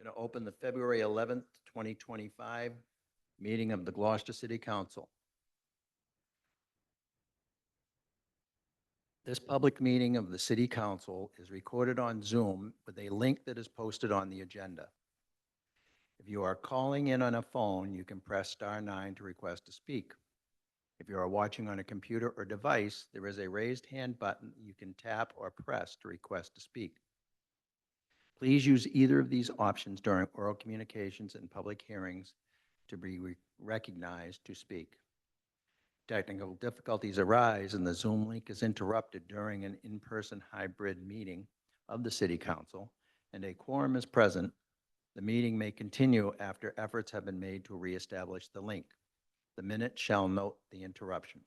Going to open the February 11th, 2025 meeting of the Gloucester City Council. This public meeting of the City Council is recorded on Zoom with a link that is posted on the agenda. If you are calling in on a phone, you can press *9 to request to speak. If you are watching on a computer or device, there is a raised hand button you can tap or press to request to speak. Please use either of these options during oral communications and public hearings to be recognized to speak. Technical difficulties arise and the Zoom link is interrupted during an in-person hybrid meeting of the City Council and a quorum is present. The meeting may continue after efforts have been made to reestablish the link. The minute shall note the interruption.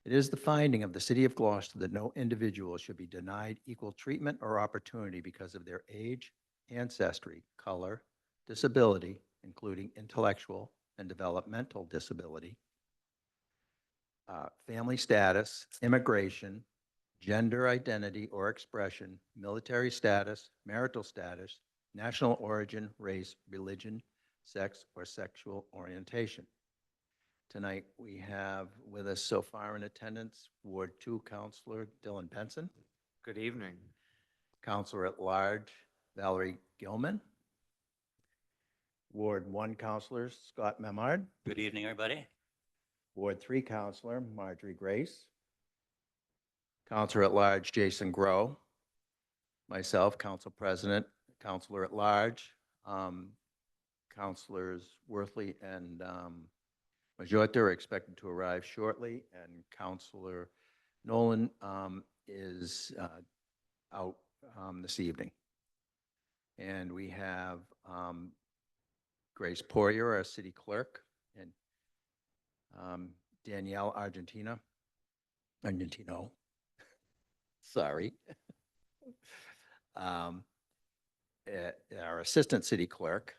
It is the finding of the City of Gloucester that no individual should be denied equal treatment or opportunity because of their age, ancestry, color, disability, including intellectual and developmental disability, family status, immigration, gender identity or expression, military status, marital status, national origin, race, religion, sex, or sexual orientation. Tonight, we have with us so far in attendance, Ward 2 Counselor Dylan Benson, Good evening. Counselor at Large Valerie Gilman, Ward 1 Counselor Scott Memard, Good evening, everybody. Ward 3 Counselor Marjorie Grace, Counselor at Large Jason Grow, myself, Council President, Counselor at Large, Counselors Worthley and Majota are expected to arrive shortly, and Counselor Nolan is out this evening. And we have Grace Poirier, our city clerk, and Danielle Argentino, sorry, our assistant city clerk.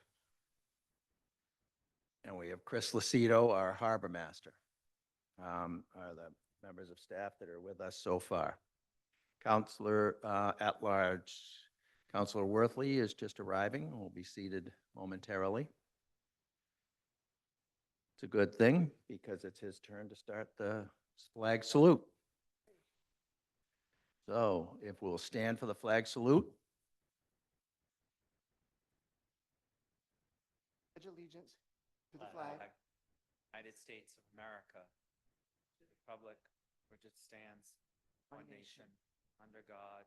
And we have Chris Lucido, our harbor master, are the members of staff that are with us so far. Counselor at Large, Counselor Worthley is just arriving, will be seated momentarily. It's a good thing because it's his turn to start the flag salute. So if we'll stand for the flag salute. Pledge allegiance to the flag United States of America, to the republic which it stands, one nation, under God,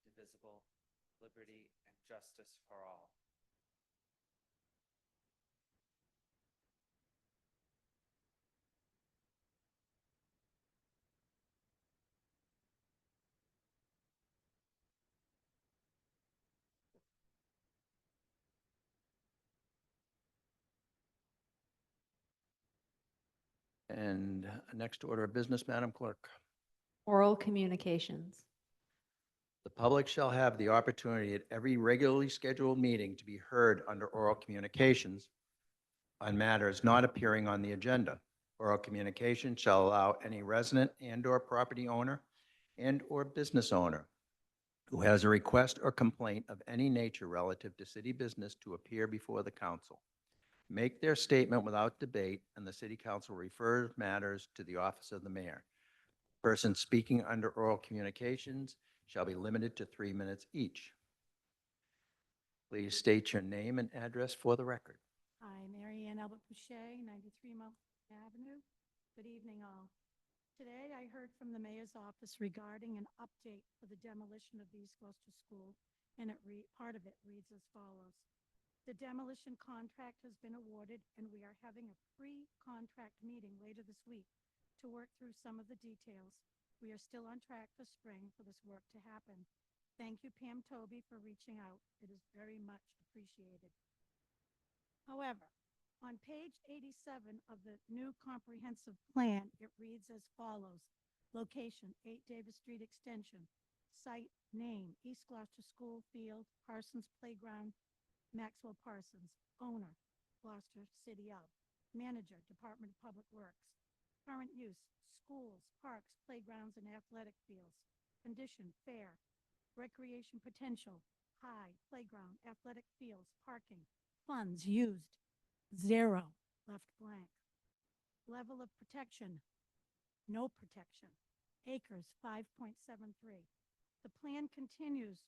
indivisible, liberty and justice for all. And next order of business, Madam Clerk. Oral communications. The public shall have the opportunity at every regularly scheduled meeting to be heard under oral communications on matters not appearing on the agenda. Oral communication shall allow any resident and/or property owner and/or business owner who has a request or complaint of any nature relative to city business to appear before the council, make their statement without debate, and the city council refers matters to the office of the mayor. Persons speaking under oral communications shall be limited to 3 minutes each. Please state your name and address for the record. Hi, Mary Ann Albert Boucher, 93 Milton Avenue. Good evening, all. Today, I heard from the mayor's office regarding an update for the demolition of the East Gloucester School, and part of it reads as follows. The demolition contract has been awarded, and we are having a pre-contract meeting later this week to work through some of the details. We are still on track for spring for this work to happen. Thank you, Pam Toby, for reaching out. It is very much appreciated. However, on page 87 of the new comprehensive plan, it reads as follows. Location, 8 Davis Street Extension. Site name, East Gloucester School Field, Parsons Playground, Maxwell Parsons. Owner, Gloucester City of. Manager, Department of Public Works. Current use, schools, parks, playgrounds, and athletic fields. Condition, fair. Recreation potential, high, playground, athletic fields, parking, funds used, 0, left blank. Level of protection, no protection. Acres, 5.73. The plan continues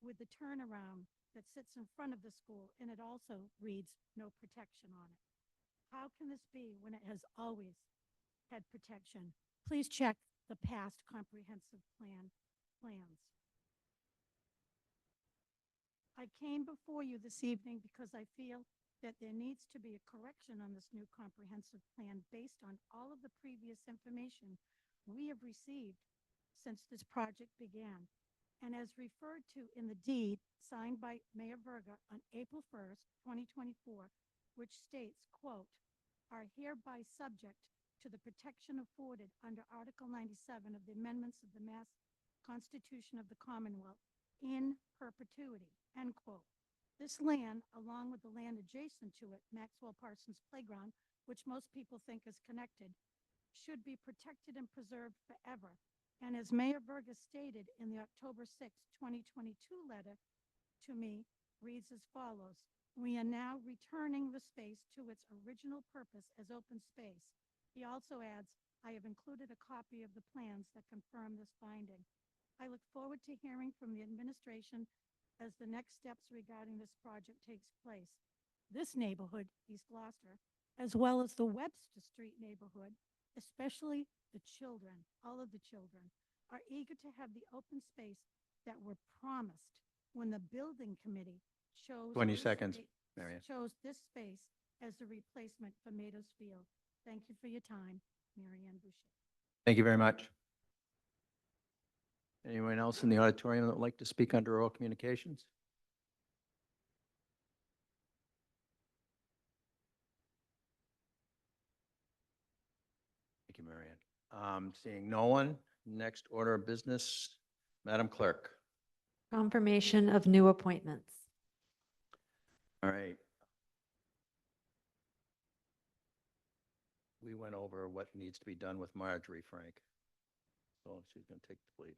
with the turnaround that sits in front of the school, and it also reads no protection on it. How can this be when it has always had protection? Please check the past comprehensive plans. I came before you this evening because I feel that there needs to be a correction on this new comprehensive plan based on all of the previous information we have received since this project began, and as referred to in the deed signed by Mayor Verga on April 1st, 2024, which states, quote, "are hereby subject to the protection afforded under Article 97 of the amendments of the Mass Constitution of the Commonwealth in perpetuity," end quote. This land, along with the land adjacent to it, Maxwell Parsons Playground, which most people think is connected, should be protected and preserved forever. And as Mayor Verga stated in the October 6, 2022 letter to me, reads as follows: "We are now returning the space to its original purpose as open space." He also adds, "I have included a copy of the plans that confirm this finding." I look forward to hearing from the administration as the next steps regarding this project takes place. This neighborhood, East Gloucester, as well as the Webster Street neighborhood, especially the children, all of the children, are eager to have the open space that were promised when the building committee chose 20 this seconds, spa- Marion. chose this space as the replacement for Mados Field. Thank you for your time, Mary Ann Boucher. Thank you very much. Anyone else in the auditorium that would like to speak under oral communications? Thank you, Marion. Seeing no one, next order of business, Madam Clerk. Confirmation of new appointments. All right. We went over what needs to be done with Marjorie Frank. So she's going to take the lead.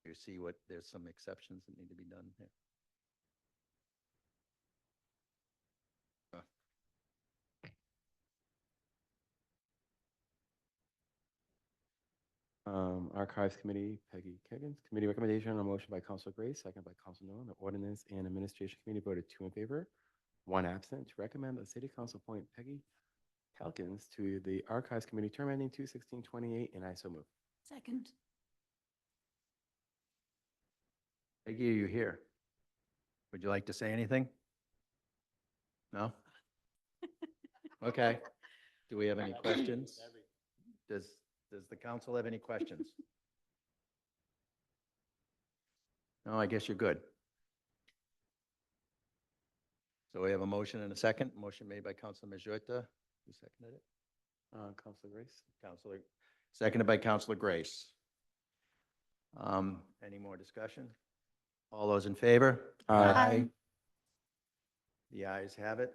You see what, there's some exceptions that need to be done here. Archives Committee, Peggy Keggins. Committee recommendation on a motion by Council Grace, second by Council Nolan. The Ordinance and Administration Committee voted 2 in favor, 1 absent, to recommend the City Council appoint Peggy Calkins to the Archives Committee, term ending 2/16/28, and I so move. Second. Peggy, are you here? Would you like to say anything? No? Okay. Do we have any questions? Does the council have any questions? No, I guess you're good. So we have a motion and a second. Motion made by Councilor Majota. Who seconded it? Council Grace. Councilor, seconded by Councilor Grace. Any more discussion? All those in favor? Aye. The ayes have it.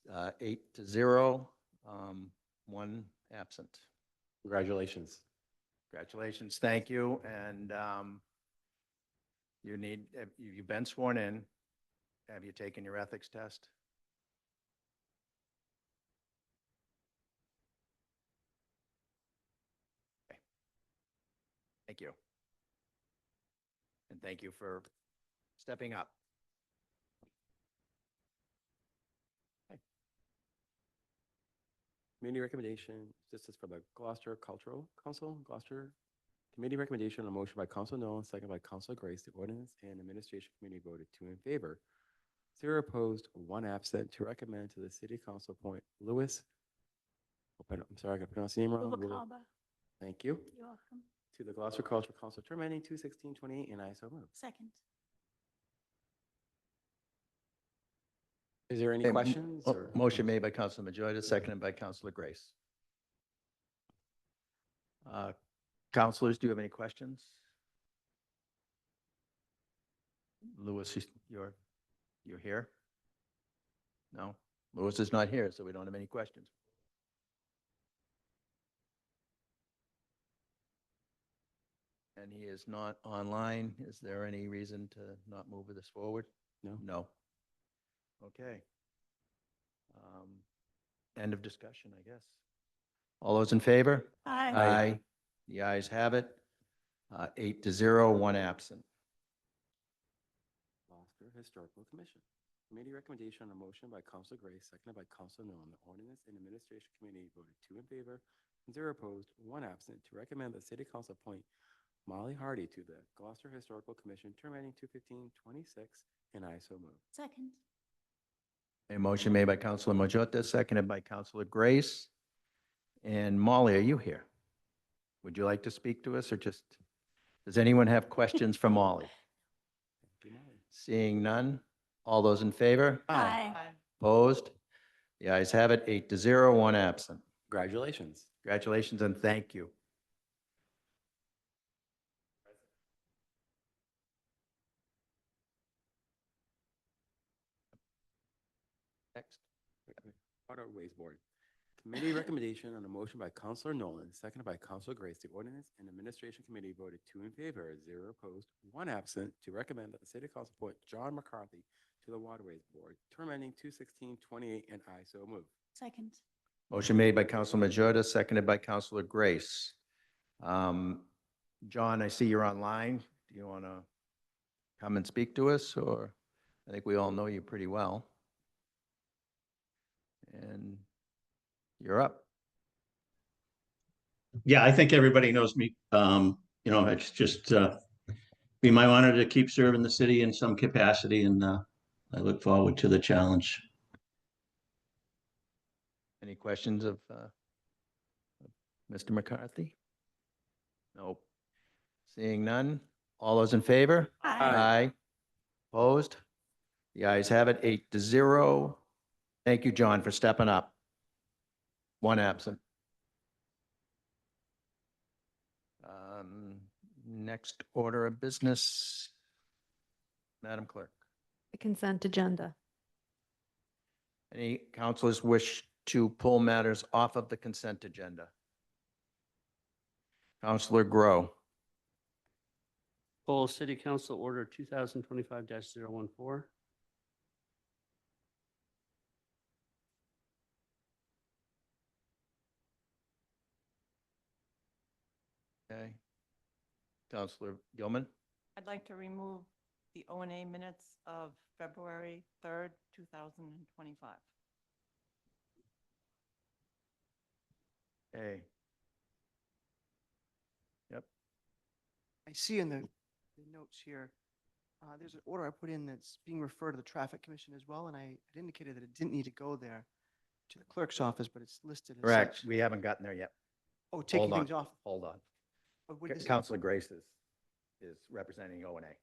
8-0, 1 absent. Congratulations. Congratulations, thank you, and you've been sworn in. Have you taken your ethics test? Okay. Thank you. And thank you for stepping up. Committee recommendation, this is for the Gloucester Cultural Council. Gloucester Committee recommendation on a motion by Council Nolan, second by Council Grace. The Ordinance and Administration Committee voted 2 in favor, 0 opposed, 1 absent, to recommend to the City Council appoint Louis, I'm sorry, I got to pronounce the name wrong. Rubalcaba. Thank you. You're welcome. To the Gloucester Cultural Council, term ending 2/16/28, and I so move. Second. Is there any Okay, questions? or- Motion made by Councilor Majota, seconded by Councilor Grace. Councilors, do you have any questions? Louis, you're here? No? Louis is not here, so we don't have any questions. And he is not online. Is there any reason to not move this forward? No? No. Okay. End of discussion, I guess. All those in favor? Aye. The ayes have it. 8-0, one absent. Gloucester Historical Commission. Committee recommendation on a motion by Council Gray, seconded by Council Nolan. The Ordinance and Administration Committee voted 2 in favor, 0 opposed, 1 absent, to recommend that City Council appoint Molly Hardy to the Gloucester Historical Commission, term ending 2/15/26, and I so move. Second. A motion made by Councilor Majota, seconded by Councilor Grace. And Molly, are you here? Would you like to speak to us or just, does anyone have questions for Molly? Thank you, Molly. Seeing none. All those in favor? Aye. Opposed? The ayes have it, 8-0, one absent. Congratulations. Congratulations and thank you. Next. Waterways Board. Committee recommendation on a motion by Councilor Nolan, seconded by Councilor Grace. The Ordinance and Administration Committee voted 2 in favor, 0 opposed, 1 absent, to recommend that the City Council appoint John McCarthy to the Waterways Board, term ending 2/16/28, and I so move. Second. Motion made by Councilor Majota, seconded by Councilor Grace. John, I see you're online. Do you want to come and speak to us, or I think we all know you pretty well. And you're up. Yeah, I think everybody knows me. It's just be my honor to keep serving the city in some capacity, and I look forward to the challenge. Any questions of Mr. McCarthy? Nope. Seeing none. All those in favor? Aye. Opposed? The ayes have it, 8-0. Thank you, John, for stepping up. 1 absent. Next order of business, Madam Clerk. The consent agenda. Any councilors wish to pull matters off of the consent agenda? Councilor Grow. Pull City Council Order 2025-014. Okay. Councilor Gilman. I'd like to remove the O and A minutes of February 3rd, 2025. Okay. Yep. I see in the notes here, there's an order I put in that's being referred to the Traffic Commission as well, and I had indicated that it didn't need to go there to the clerk's office, but it's listed as Correct. such. We haven't gotten there yet. Oh, taking Hold on. things off. Hold on. Oh, what is it? Councilor Grace is representing O and A.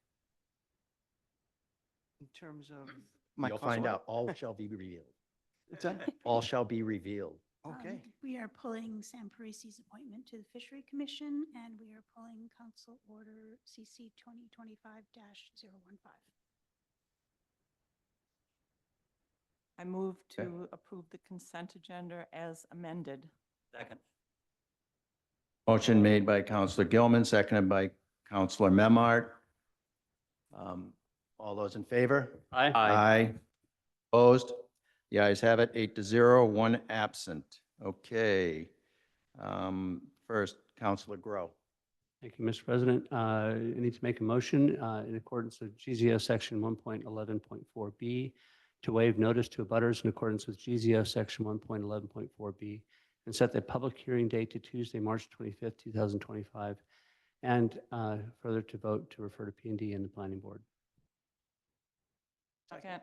In terms of my You'll council find order? out. All shall be revealed. It's done? All shall be revealed. Okay. We are pulling Sam Parisi's appointment to the Fishery Commission, and we are pulling Council Order CC 2025-015. I move to approve the consent agenda as amended. Second. Motion made by Councilor Gilman, seconded by Councilor Memard. All those in favor? Aye. Aye. Opposed? The ayes have it, 8-0, 1 absent. Okay. First, Councilor Grow. Thank you, Mr. President. I need to make a motion in accordance with GZO Section 1.11.4B to waive notice to abutters in accordance with GZO Section 1.11.4B and set the public hearing date to Tuesday, March 25th, 2025, and further to vote to refer to P&D and the Planning Board. Second.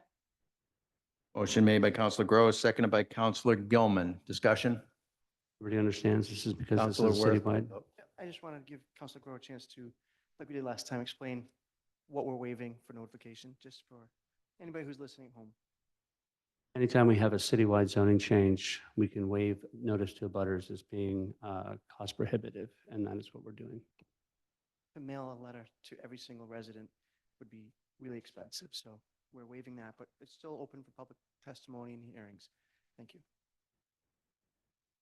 Motion made by Councilor Grow, seconded by Councilor Gilman. Discussion? Everybody understands this is because this Councilor is Worth. citywide. I just wanted to give Councilor Grow a chance to, like we did last time, explain what we're waiving for notification, just for anybody who's listening at home. Anytime we have a citywide zoning change, we can waive notice to abutters as being cost prohibitive, and that is what we're doing. To mail a letter to every single resident would be really expensive, so we're waiving that, but it's still open for public testimony and hearings. Thank you.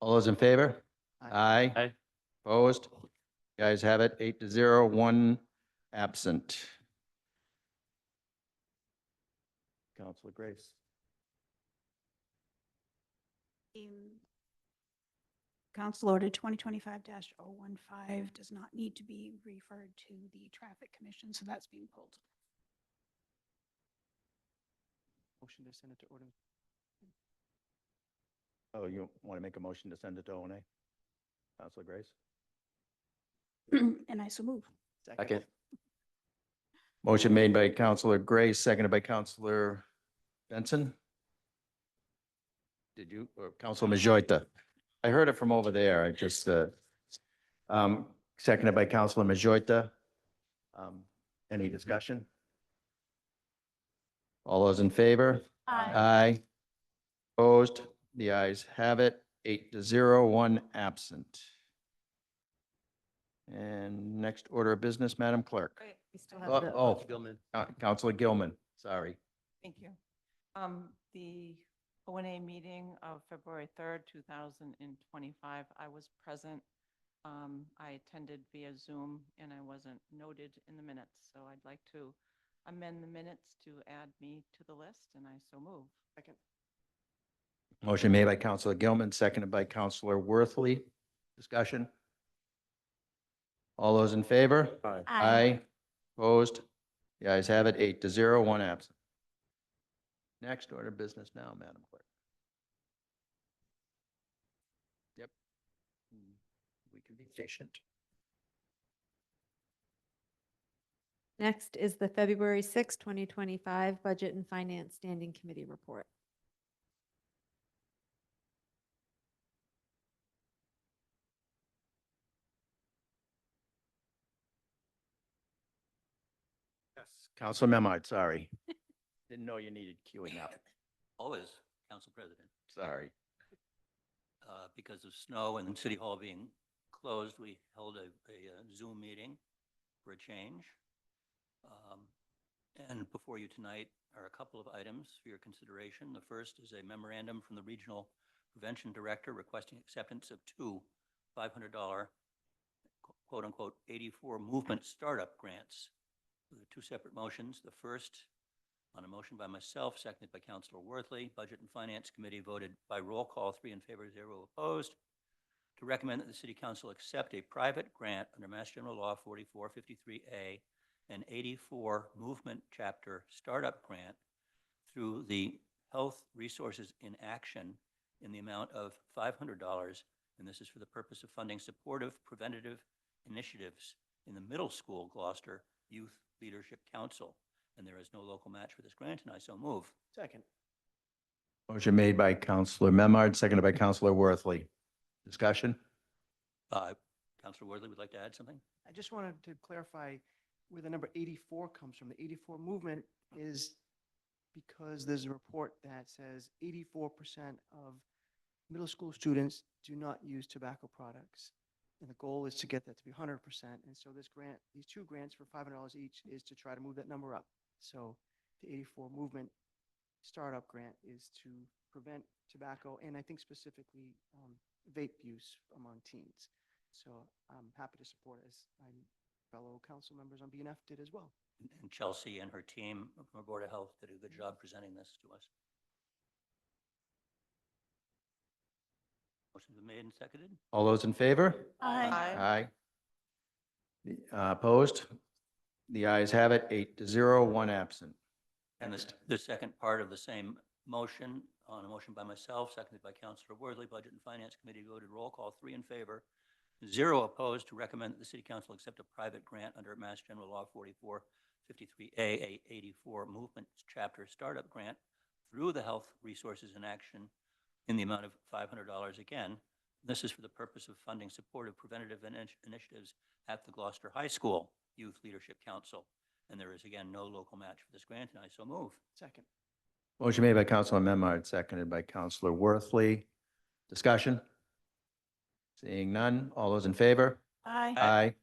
All those in favor? Aye. Opposed? The ayes have it, 8-0, one absent. Counselor Grace. Council Order 2025-015 does not need to be referred to the Traffic Commission, so that's being pulled. Motion to send it to ordinance. Oh, you want to make a motion to send it to O&A? Counselor Grace? And I so move. Second. Motion made by Counselor Grace, seconded by Counselor Benson. Did you, or Counselor Majota? I heard it from over there. I just, seconded by Counselor Majota. Any discussion? All those in favor? Aye. Opposed? The ayes have it, 8-0, one absent. And next order of business, Madam Clerk. Wait, We still have the, Oh, Counselor Gilman, sorry. thank you. The ONA meeting of February 3rd, 2025, I was present. I attended via Zoom and I wasn't noted in the minutes. So I'd like to amend the minutes to add me to the list, and I so move. Second. Motion made by Counselor Gilman, seconded by Counselor Worthley. Discussion? All those in favor? Aye. Aye. Opposed? The ayes have it, 8-0, one absent. Next order of business now, Madam Clerk. Yep. We can be patient. next is the February 6, 2025 Budget and Finance Standing Committee Report. Yes. Counselor Memard, sorry. Didn't know you needed queuing up. Always, Council President. Sorry. Because of snow and City Hall being closed, we held a Zoom meeting for a change. And before you tonight are a couple of items for your consideration. The first is a memorandum from the Regional Prevention Director requesting acceptance of two $500 quote-unquote 84 movement startup grants. There are two separate motions. The first, on a motion by myself, seconded by Councilor Worthley, Budget and Finance Committee voted by roll call, 3 in favor, 0 opposed, to recommend that the City Council accept a private grant under Mass General Law 4453A, an 84 Movement Chapter Startup Grant through the Health Resources in Action in the amount of $500, and this is for the purpose of funding supportive preventative initiatives in the middle school Gloucester Youth Leadership Council. And there is no local match for this grant, and I so move. Second. Motion made by Counselor Memard, seconded by Counselor Worthley. Discussion? Councilor Worthley would like to add something? I just wanted to clarify where the number 84 comes from. The 84 movement is because there's a report that says 84% of middle school students do not use tobacco products. And the goal is to get that to be 100%. And so this grant, these two grants for $500 each is to try to move that number up. So the 84 movement startup grant is to prevent tobacco and I think specifically vape use among teens. So I'm happy to support as my fellow council members on BNF did as well. And Chelsea and her team from our Board of Health did a good job presenting this to us. Motion's been made and seconded. All those in favor? Aye. Aye. Opposed? The ayes have it, 8-0, one absent. And the second part of the same motion, on a motion by myself, seconded by Councilor Worthley, Budget and Finance Committee voted roll call, 3 in favor, 0 opposed, to recommend that the City Council accept a private grant under Mass General Law 4453A, 84 Movement Chapter Startup Grant through the Health Resources in Action in the amount of $500 again. This is for the purpose of funding supportive preventative initiatives at the Gloucester High School Youth Leadership Council. And there is, again, no local match for this grant, and I so move. Second. Motion made by Counselor Memard, seconded by Counselor Worthley. Discussion? Seeing none. All those in favor? Aye. Aye.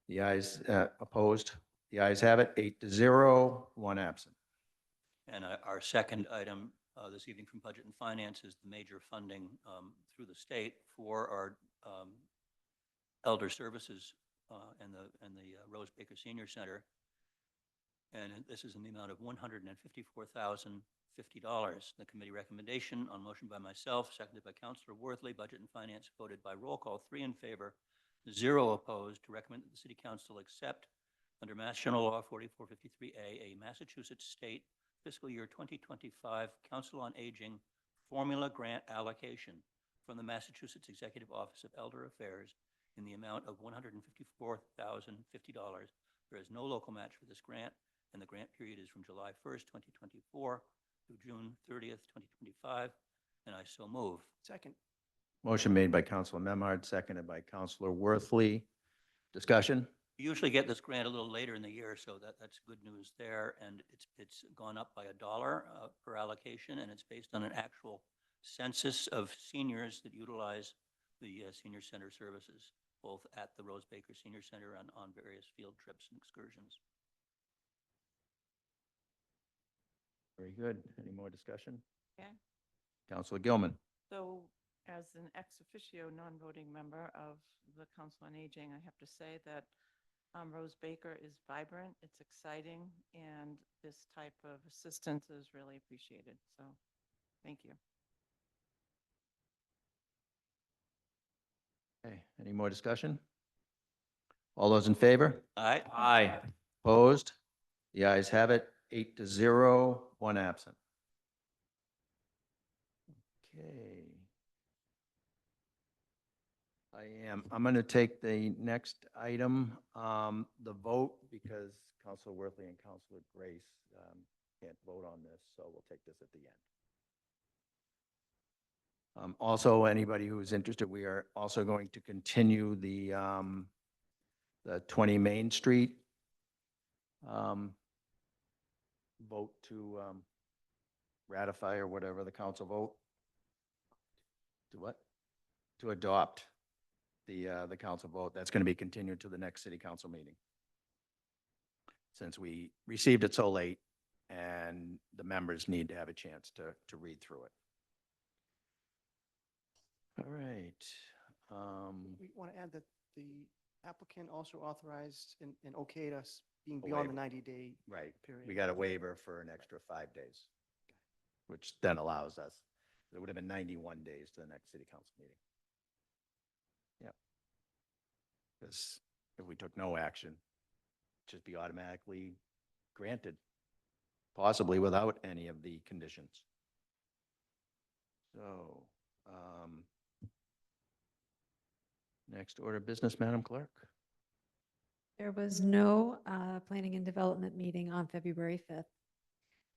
The ayes opposed. The ayes have it, 8-0, one absent. And our second item this evening from Budget and Finance is the major funding through the state for our Elder Services and the Rose Baker Senior Center. And this is in the amount of $154,050. The committee recommendation on motion by myself, seconded by Councilor Worthley, Budget and Finance, voted by roll call, 3 in favor, 0 opposed, to recommend that the City Council accept under Mass General Law 4453A, a Massachusetts State Fiscal Year 2025 Council on Aging formula grant allocation from the Massachusetts Executive Office of Elder Affairs in the amount of $154,050. There is no local match for this grant, and the grant period is from July 1st, 2024 through June 30th, 2025, and I so move. Second. Motion made by Counselor Memhard, seconded by Counselor Worthley. Discussion? We usually get this grant a little later in the year, so that's good news there. And it's gone up by $1 per allocation, and it's based on an actual census of seniors that utilize the senior center services, both at the Rose Baker Senior Center and on various field trips and excursions. Very good. Any more discussion? Okay. Counselor Gilman. So as an ex officio non-voting member of the Council on Aging, I have to say that Rose Baker is vibrant, it's exciting, and this type of assistance is really appreciated. So thank you. Okay, any more discussion? All those in favor? Aye. Aye. Opposed? The ayes have it, 8-0, 1 absent. Okay. I'm going to take the next item, the vote, because Counselor Worthley and Counselor Grace can't vote on this, so we'll take this at the end. Also, anybody who is interested, we are also going to continue the 20 Main Street vote to ratify or whatever the council vote. To what? To adopt the council vote. That's going to be continued to the next city council meeting. Since we received it so late and the members need to have a chance to read through it. All right. We want to add that the applicant also authorized and okayed us being beyond the waiver. 90-day Right. period. We got a waiver for an extra 5 days, which then allows us, it would have been 91 days to the next city council meeting. Yep. Because if we took no action, it'd just be automatically granted, possibly without any of the conditions. So, next order of business, Madam Clerk. There was no Planning and Development meeting on February 5th.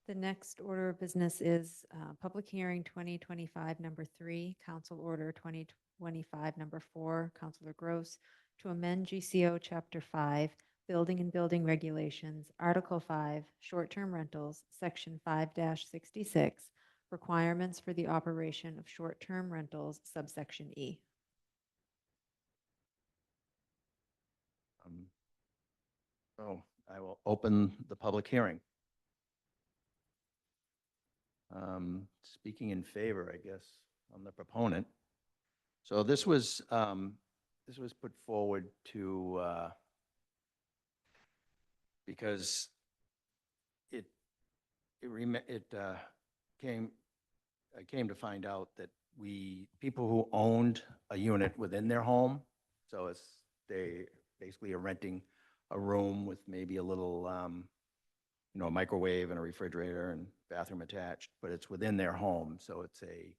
The next order of business is Public Hearing 2025, number 3, Council Order 2025, number 4, Councilor Gross, to amend GCO Chapter 5, Building and Building Regulations, Article 5, Short-Term Rentals, Section 5-66, Requirements for the Operation of Short-Term Rentals, subsection E. So I will open the public hearing. Speaking in favor, I guess, I'm the proponent. So this was put forward to, because I came to find out that people who owned a unit within their home, so they basically are renting a room with maybe a little, a microwave and a refrigerator and bathroom attached, but it's within their home, so it's a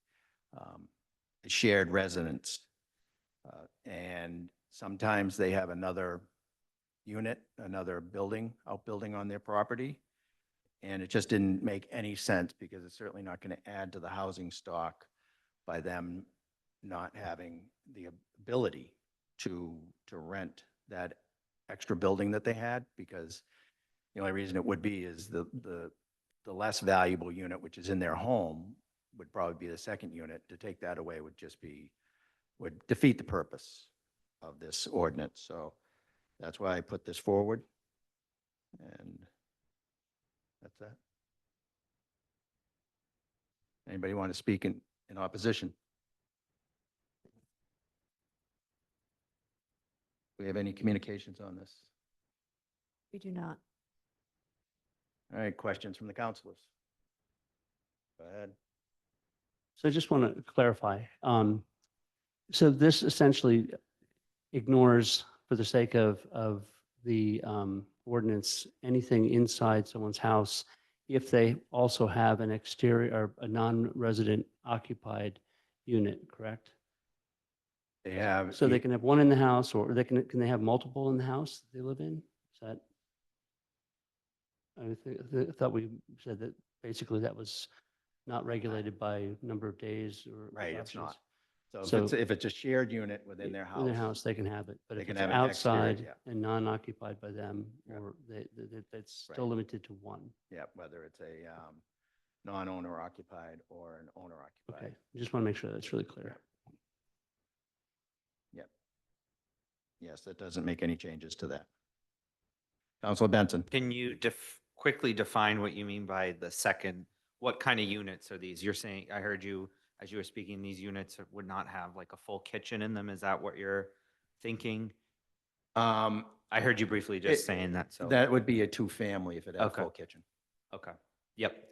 shared residence. And sometimes they have another unit, another outbuilding on their property, and it just didn't make any sense because it's certainly not going to add to the housing stock by them not having the ability to rent that extra building that they had, because the only reason it would be is the less valuable unit, which is in their home, would probably be the second unit. To take that away would defeat the purpose of this ordinance. So that's why I put this forward. And that's that. Anybody want to speak in opposition? we have any communications on this? We do not. All right, questions from the councilors? Go ahead. So I just want to clarify. So this essentially ignores, for the sake of the ordinance, anything inside someone's house if they also have an exterior or a non-resident occupied unit, correct? They have. So they can have one in the house, or can they have multiple in the house they live in? Is that? I thought we said that basically that was not regulated by number of days or. Right, it's options. not. So So- if it's a shared unit within their In their house, they can have it, but They if can it's have an exterior, outside yeah. and non-occupied by them, Yeah. or that's still Right. limited to one. Yeah, whether it's a non-owner occupied or an owner Okay, occupied. I just want to make sure that's really clear. Yep. Yes, that doesn't make any changes to that. Counselor Benson? Can you quickly define what you mean by the second? What kind of units are these? You're saying, I heard you, as you were speaking, these units would not have like a full kitchen in them. Is that what you're thinking? Um, I heard you briefly just saying that, so. That would be a two-family if it had a Okay. full kitchen. Okay. Yep,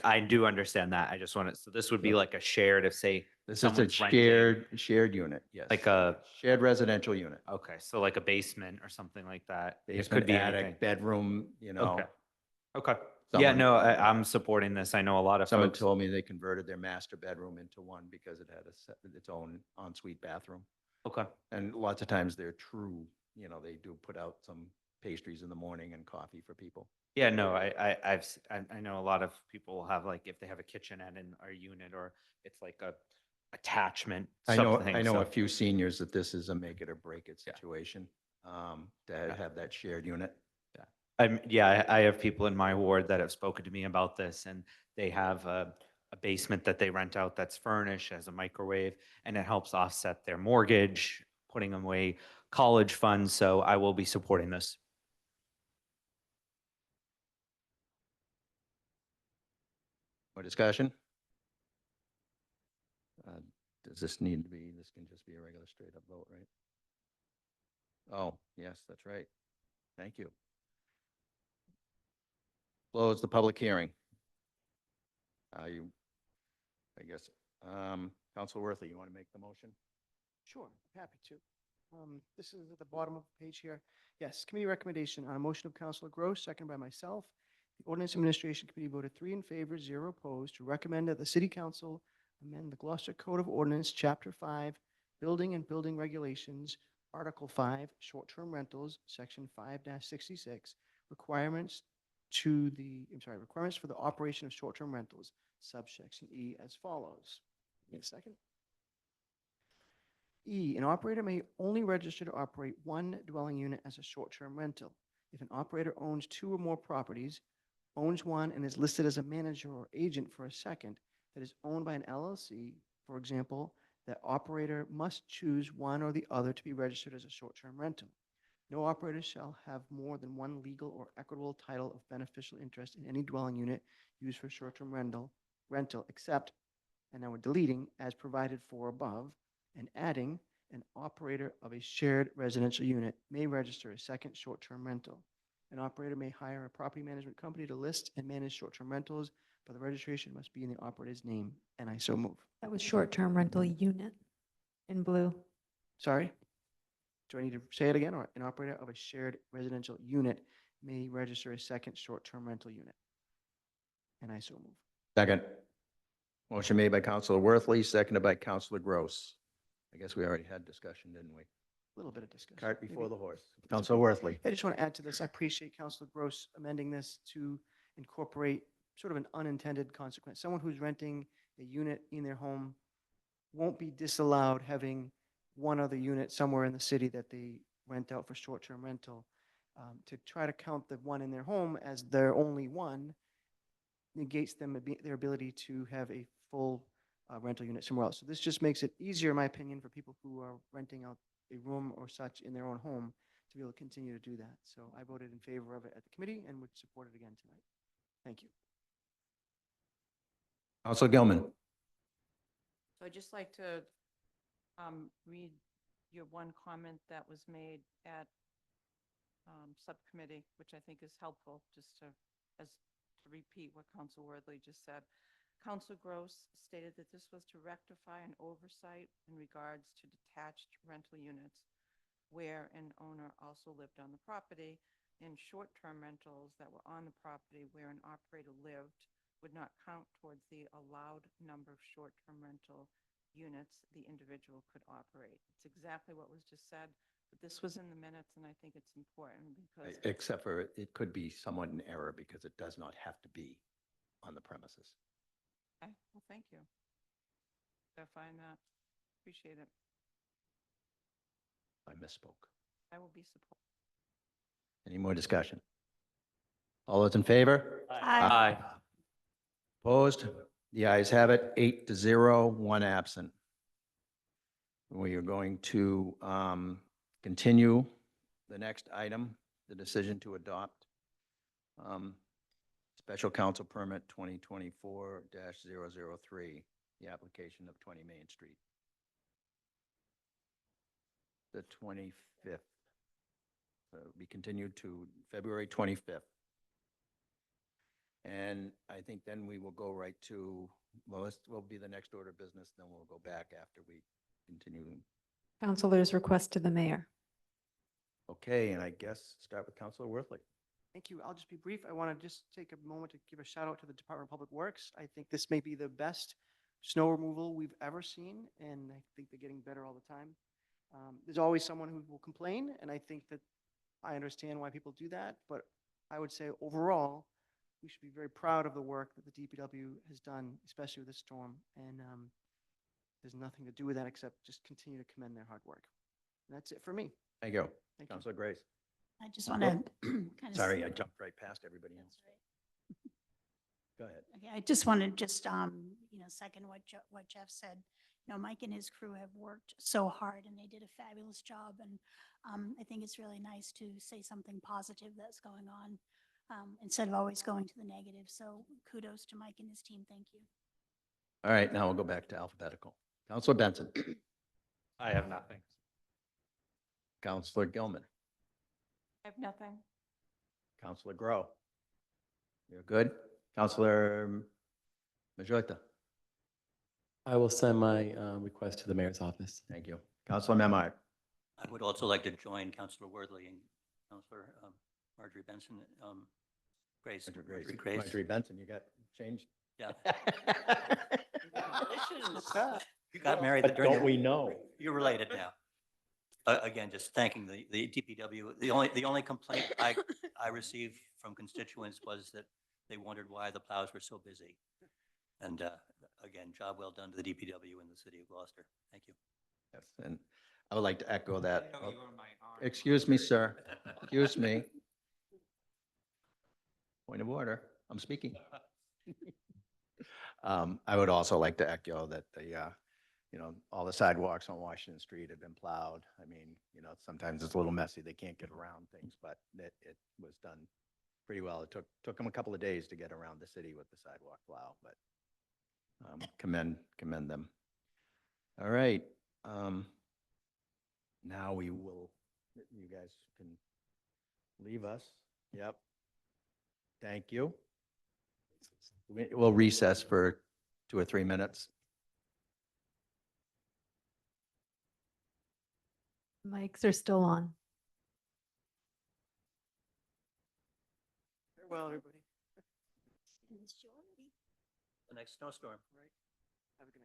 I do understand that. I just wanted, so this would be like a shared, if say, This is a someone's renting, shared unit, yes. like a, Shared residential unit. okay, so like a basement or something like that. It Basement, could be attic, anything. bedroom, Okay. Okay. Yeah, Someone- no, I'm supporting this. I know a lot of Someone folks. told me they converted their master bedroom into one because it had its own ensuite bathroom. Okay. And lots of times they're true, they do put out some pastries in the morning and coffee for people. Yeah, no, I know a lot of people have like, if they have a kitchenette in our unit, or it's like a attachment, I know something. a so- few seniors that this is a make it or break it Yeah. situation, to have that shared unit. I have people in my ward that have spoken to me about this, and they have a basement that they rent out that's furnished, has a microwave, and it helps offset their mortgage, putting away college funds. So I will be supporting this. More discussion? Does this need to be, this can just be a regular straight up vote, right? Oh, yes, that's right. Thank you. Close the public hearing. I guess, Counselor Worthley, you want to make the motion? Sure, happy to. This is at the bottom of the page here. Yes, committee recommendation on a motion of Councilor Gross, second by myself. The Ordinance Administration Committee voted 3 in favor, 0 opposed, to recommend that the City Council amend the Gloucester Code of Ordinance, Chapter 5, Building and Building Regulations, Article 5, Short-Term Rentals, Section 5-66, requirements for the operation of short-term rentals, subsection E as follows. Give me a second. E, an operator may only register to operate one dwelling unit as a short-term rental. If an operator owns 2 or more properties, owns one and is listed as a manager or agent for a second that is owned by an LLC, for example, that operator must choose one or the other to be registered as a short-term rental. No operator shall have more than one legal or equitable title of beneficial interest in any dwelling unit used for short-term rental, except, and now we're deleting, as provided for above, and adding, an operator of a shared residential unit may register a second short-term rental. An operator may hire a property management company to list and manage short-term rentals, but the registration must be in the operator's name, and I so move. That was short-term rental unit in blue. Sorry? Do I need to say it again? Or an operator of a shared residential unit may register a second short-term rental unit, and I so move. Second. Motion made by Counselor Worthley, seconded by Counselor Gross. I guess we already had discussion, didn't we? A little bit of discussion. Cart before Maybe- the horse. Counselor Worthley. I just want to add to this. I appreciate Councilor Gross amending this to incorporate sort of an unintended consequence. Someone who's renting a unit in their home won't be disallowed having one other unit somewhere in the city that they rent out for short-term rental. To try to count the one in their home as their only one negates their ability to have a full rental unit somewhere else. So this just makes it easier, in my opinion, for people who are renting out a room or such in their own home to be able to continue to do that. So I voted in favor of it at the committee and would support it again tonight. Thank you. Counselor Gilman. So I'd just like to read your one comment that was made at subcommittee, which I think is helpful, just to repeat what Council Worthley just said. Council Gross stated that this was to rectify an oversight in regards to detached rental units where an owner also lived on the property, and short-term rentals that were on the property where an operator lived would not count towards the allowed number of short-term rental units the individual could operate. It's exactly what was just said, but this was in the minutes, and I think it's important because Except for it could be somewhat in error because it does not have to be on the premises. Okay, well, thank you. Clarifying that. Appreciate it. I misspoke. I will be supportive. Any more discussion? All those in favor? Aye. Opposed? The ayes have it, 8-0, one absent. We are going to continue the next item, the decision to adopt Special Council Permit 2024-003, the application of 20 Main Street. The 25th. So it'll be continued to February 25th. And I think then we will go right to, well, this will be the next order of business, then we'll go back after we continue. Counselor's request to the mayor. Okay, and I guess start with Councilor Worthley. Thank you. I'll just be brief. I want to just take a moment to give a shout out to the Department of Public Works. I think this may be the best snow removal we've ever seen, and I think they're getting better all the time. There's always someone who will complain, and I think that I understand why people do that, but I would say overall, we should be very proud of the work that the DPW has done, especially with this storm. And there's nothing to do with that except just continue to commend their hard work. And that's it for me. Thank you. Thank you. Councilor Grace. I just want to kind of. Sorry, I jumped right past everybody else. Go ahead. Okay, I just want to second what Jeff said. Mike and his crew have worked so hard and they did a fabulous job. And I think it's really nice to say something positive that's going on instead of always going to the negative. So kudos to Mike and his team. Thank you. All right, now we'll go back to alphabetical. Councilor Benson. I have nothing. Councilor Gilman. I have nothing. Councilor Grow. You're good? Councilor Majota. I will send my request to the mayor's office. Thank you. Councilor Memard. I would also like to join Councilor Worthley and Councilor Marjorie Benson, Grace. Marjorie Grace. Marjorie Benson, you got changed? Yeah. You got married But during don't we know? You're related now. Again, just thanking the DPW. The only complaint I received from constituents was that they wondered why the plows were so busy. And again, job well done to the DPW in the city of Gloucester. Thank you. Yes, and I would like to echo that. I know you were my arm. Excuse me, sir. Excuse me. Point of order. I'm speaking. I would also like to echo that all the sidewalks on Washington Street have been plowed. I mean, sometimes it's a little messy. They can't get around things, but it was done pretty well. It took them a couple of days to get around the city with the sidewalk plow, but commend them. All right. Now you guys can leave us. Yep. Thank you. We'll recess for 2 or 3 minutes. Mics are still on. Farewell, everybody. The next snowstorm. Right. Have a good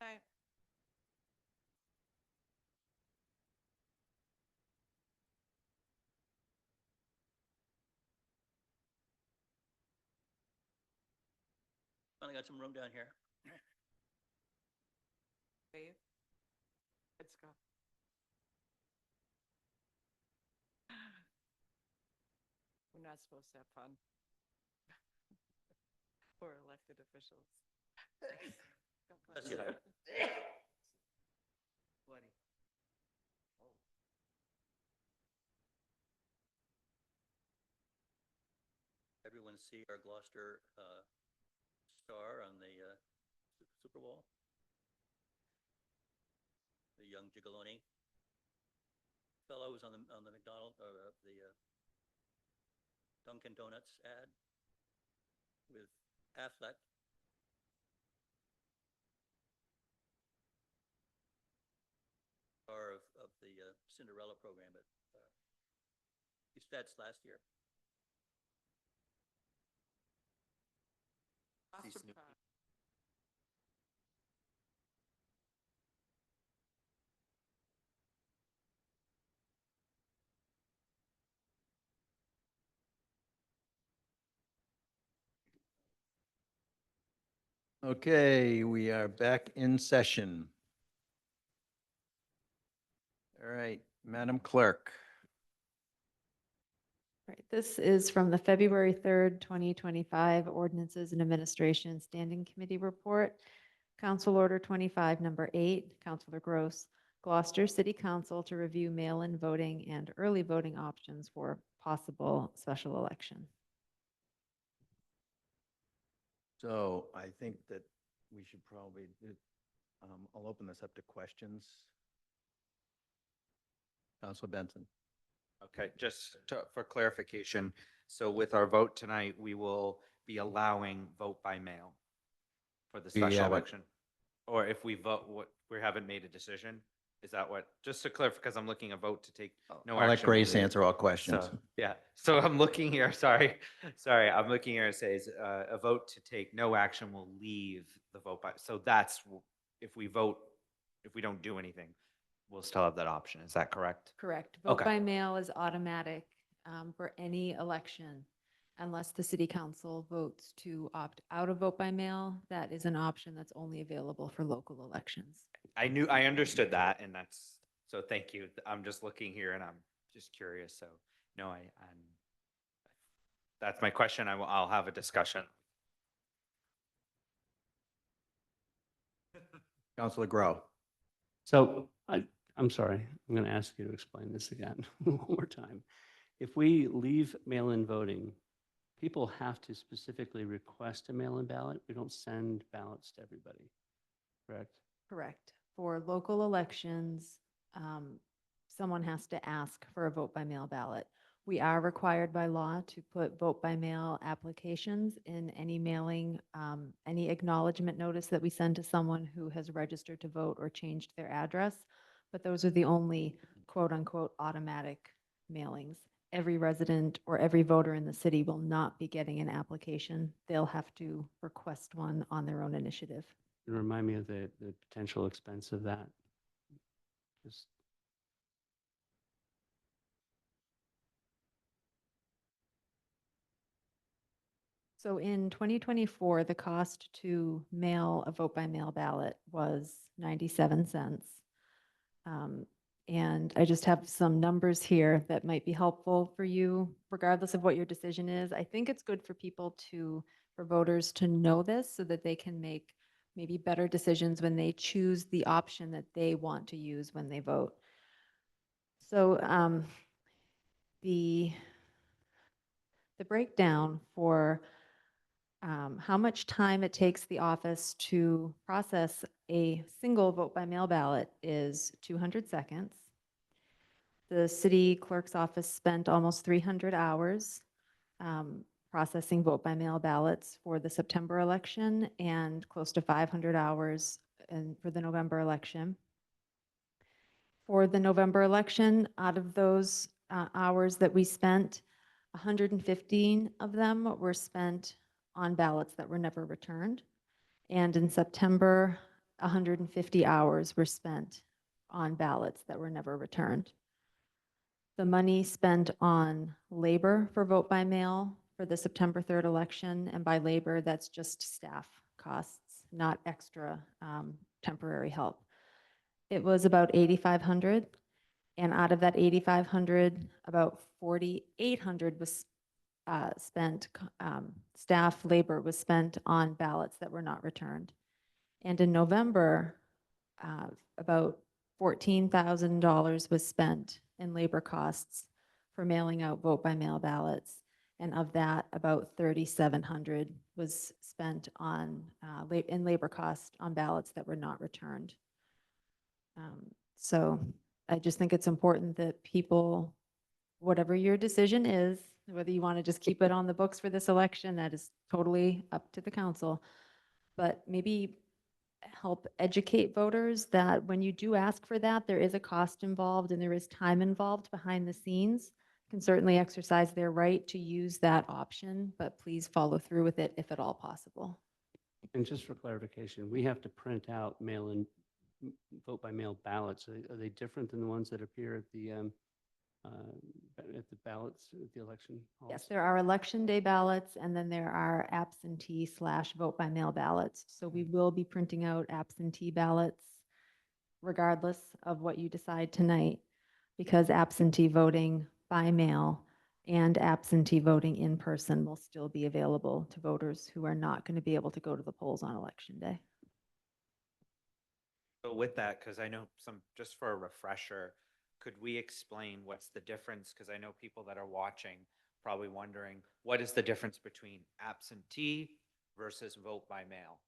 night. Bye. Finally got some room down here. Wave. Let's go. We're not supposed to have fun. For elected officials. Bless you. Bloody. Everyone see our Gloucester star on the Super Bowl? The young Gigoloni fellow was on the McDonald's or the Dunkin' Donuts ad with Affleck. Star of the Cinderella program at Feds last year. Okay, we are back in session. All right, Madam Clerk. Right, this is from the February 3rd, 2025 Ordinances and Administration Standing Committee Report. Council Order 25, Number 8, Councilor Gross, Gloucester City Council to review mail-in voting and early voting options for possible special election. So I think that we should probably, I'll open this up to questions. Councilor Benson. Okay, for clarification, so with our vote tonight, we will be allowing vote by mail for the We special haven't- election? Or if we vote, we haven't made a decision? Is that what, just to clarify, because I'm looking a vote to take no I'll let action. Grace answer all questions. So, yeah, so I'm looking here, sorry, I'm looking here, it says, a vote to take no action will leave the vote by, so that's, if we vote, if we don't do anything, we'll still have that option, is that correct? Correct. Vote Okay. by mail is automatic for any election unless the city council votes to opt out of vote by mail. That is an option that's only available for local elections. I understood that, and so thank you. I'm just looking here and I'm just curious, so no, that's my question. I'll have a discussion. Councilor Grow. So I'm sorry, I'm going to ask you to explain this again one more time. If we leave mail-in voting, people have to specifically request a mail-in ballot. We don't send ballots to everybody, correct? Correct. For local elections, someone has to ask for a vote by mail ballot. We are required by law to put vote by mail applications in any mailing, any acknowledgement notice that we send to someone who has registered to vote or changed their address. But those are the only quote unquote automatic mailings. Every resident or every voter in the city will not be getting an application. They'll have to request one on their own initiative. And remind me of the potential expense of that. Just So in 2024, the cost to mail a vote by mail ballot was 97 cents. And I just have some numbers here that might be helpful for you, regardless of what your decision is. I think it's good for for voters to know this so that they can make maybe better decisions when they choose the option that they want to use when they vote. So the breakdown for how much time it takes the office to process a single vote by mail ballot is 200 seconds. The city clerk's office spent almost 300 hours processing vote by mail ballots for the September election and close to 500 hours for the November election. For the November election, out of those hours that we spent, 115 of them were spent on ballots that were never returned. And in September, 150 hours were spent on ballots that were never returned. The money spent on labor for vote by mail for the September 3rd election, and by labor, that's just staff costs, not extra temporary help. It was about 8,500, and out of that 8,500, about 4,800 was spent, staff labor was spent on ballots that were not returned. And in November, about $14,000 was spent in labor costs for mailing out vote by mail ballots. And of that, about 3,700 was spent on, in labor cost on ballots that were not returned. So I just think it's important that people, whatever your decision is, whether you want to just keep it on the books for this election, that is totally up to the council. But maybe help educate voters that when you do ask for that, there is a cost involved and there is time involved behind the scenes. Can certainly exercise their right to use that option, but please follow through with it if at all possible. And just for clarification, we have to print out mail-in, vote by mail ballots. Are they different than the ones that appear at the ballots at the election halls? Yes, there are election day ballots and then there are absentee/vote by mail ballots. So we will be printing out absentee ballots regardless of what you decide tonight, because absentee voting by mail and absentee voting in person will still be available to voters who are not going to be able to go to the polls on election day. So with that, because I know just for a refresher, could we explain what's the difference? Because I know people that are watching probably wondering, what is the difference between absentee versus vote by mail?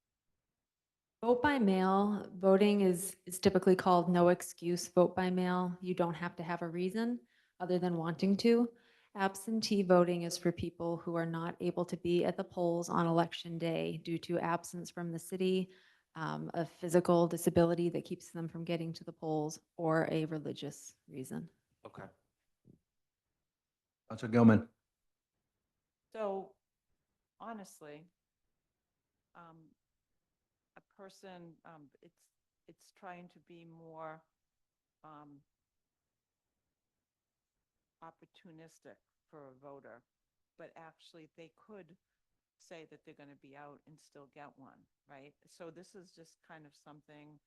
Vote by mail, voting is typically called no excuse vote by mail. You don't have to have a reason other than wanting to. Absentee voting is for people who are not able to be at the polls on election day due to absence from the city, a physical disability that keeps them from getting to the polls, or a religious reason. Okay. Council Gilman. So honestly, a person, it's trying to be more opportunistic for a voter, but actually they could say that they're going to be out and still get one, right? So this is just kind of something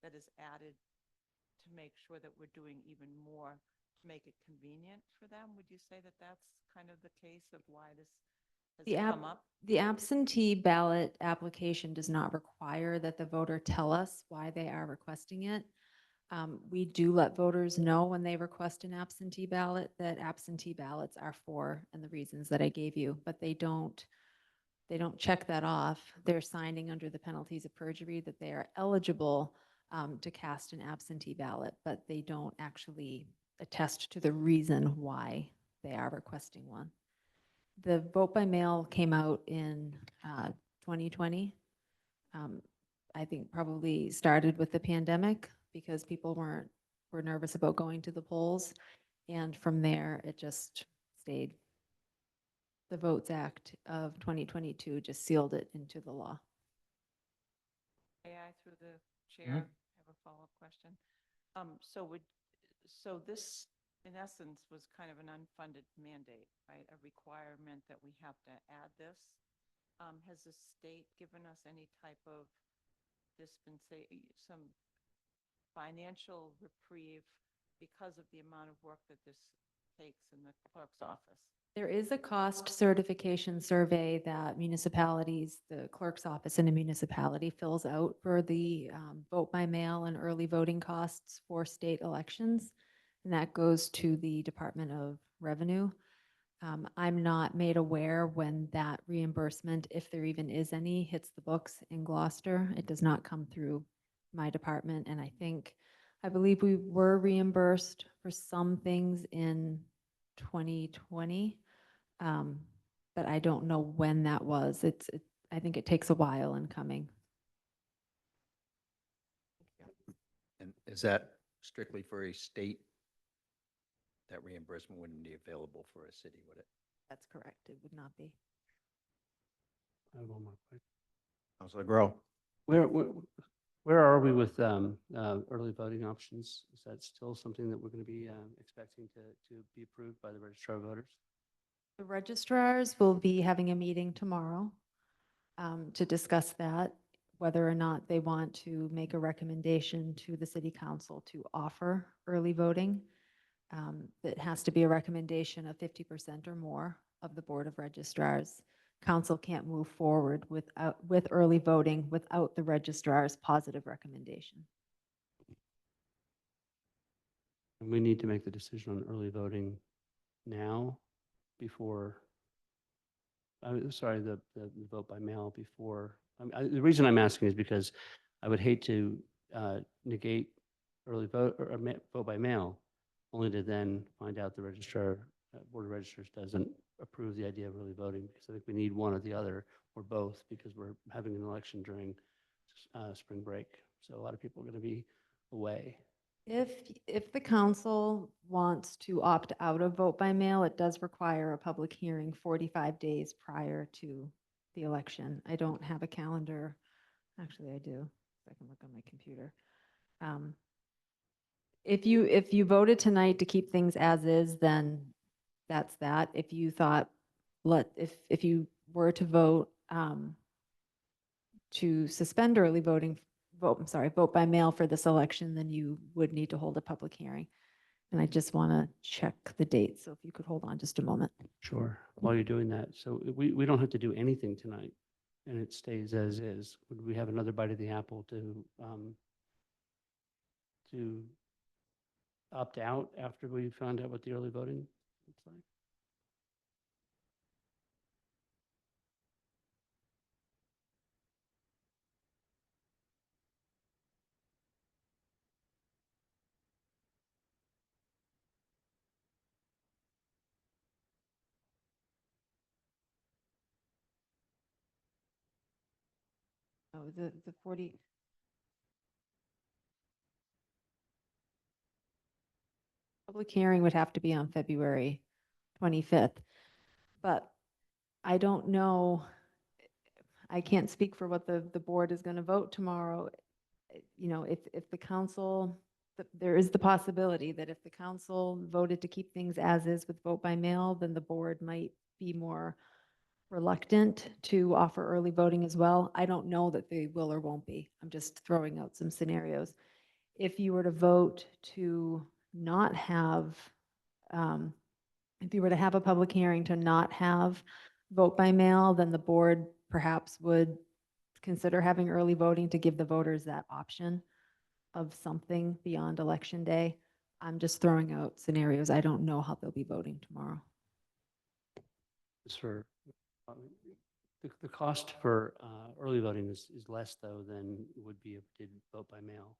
that is added to make sure that we're doing even more to make it convenient for them. Would you say that that's kind of the case of why this has come up? The absentee ballot application does not require that the voter tell us why they are requesting it. We do let voters know when they request an absentee ballot that absentee ballots are for and the reasons that I gave you, but they don't check that off. They're signing under the penalties of perjury that they are eligible to cast an absentee ballot, but they don't actually attest to the reason why they are requesting one. The vote by mail came out in 2020. I think probably started with the pandemic because people were nervous about going to the polls. And from there, it just stayed. The Votes Act of 2022 just sealed it into the law. May I, through the chair, have a follow-up question? So this, in essence, was kind of an unfunded mandate, right? A requirement that we have to add this. Has the state given us any type of some financial reprieve because of the amount of work that this takes in the clerk's office? There is a cost certification survey that municipalities, the clerk's office in a municipality fills out for the vote by mail and early voting costs for state elections. And that goes to the Department of Revenue. I'm not made aware when that reimbursement, if there even is any, hits the books in Gloucester. It does not come through my department. And I believe we were reimbursed for some things in 2020, but I don't know when that was. I think it takes a while in coming. And is that strictly for a state? That reimbursement wouldn't be available for a city, would it? That's correct. It would not be. I have one more question. Councilor Grow. Where are we with early voting options? Is that still something that we're going to be expecting to be approved by the registrar of voters? The registrars will be having a meeting tomorrow to discuss that, whether or not they want to make a recommendation to the city council to offer early voting. It has to be a recommendation of 50% or more of the Board of Registrars. Council can't move forward with early voting without the registrar's positive recommendation. And we need to make the decision on early voting now before sorry, the vote by mail before. The reason I'm asking is because I would hate to negate early vote or vote by mail, only to then find out the registrar, Board of Registers doesn't approve the idea of early voting, because I think we need one or the other, or both, because we're having an election during spring break. So a lot of people are going to be away. If the council wants to opt out of vote by mail, it does require a public hearing 45 days prior to the election. I don't have a calendar. Actually, I do. I can look on my computer. If you voted tonight to keep things as is, then that's that. If you thought, if you were to vote to suspend early vote by mail for this election, then you would need to hold a public hearing. And I just want to check the date. So if you could hold on just a moment. Sure. While you're doing that, so we don't have to do anything tonight, and it stays as is. Would we have another bite of the apple to opt out after we found out what the early voting looks like? Oh, the 40. Public hearing would have to be on February 25th, but I don't know. I can't speak for what the board is going to vote tomorrow. You know, if the council, there is the possibility that if the council voted to keep things as is with vote by mail, then the board might be more reluctant to offer early voting as well. I don't know that they will or won't be. I'm just throwing out some scenarios. If you were to vote to not have, if you were to have a public hearing to not have vote by mail, then the board perhaps would consider having early voting to give the voters that option of something beyond election day. I'm just throwing out scenarios. I don't know how they'll be voting tomorrow. Just for, the cost for early voting is less, though, than it would be if we did vote by mail,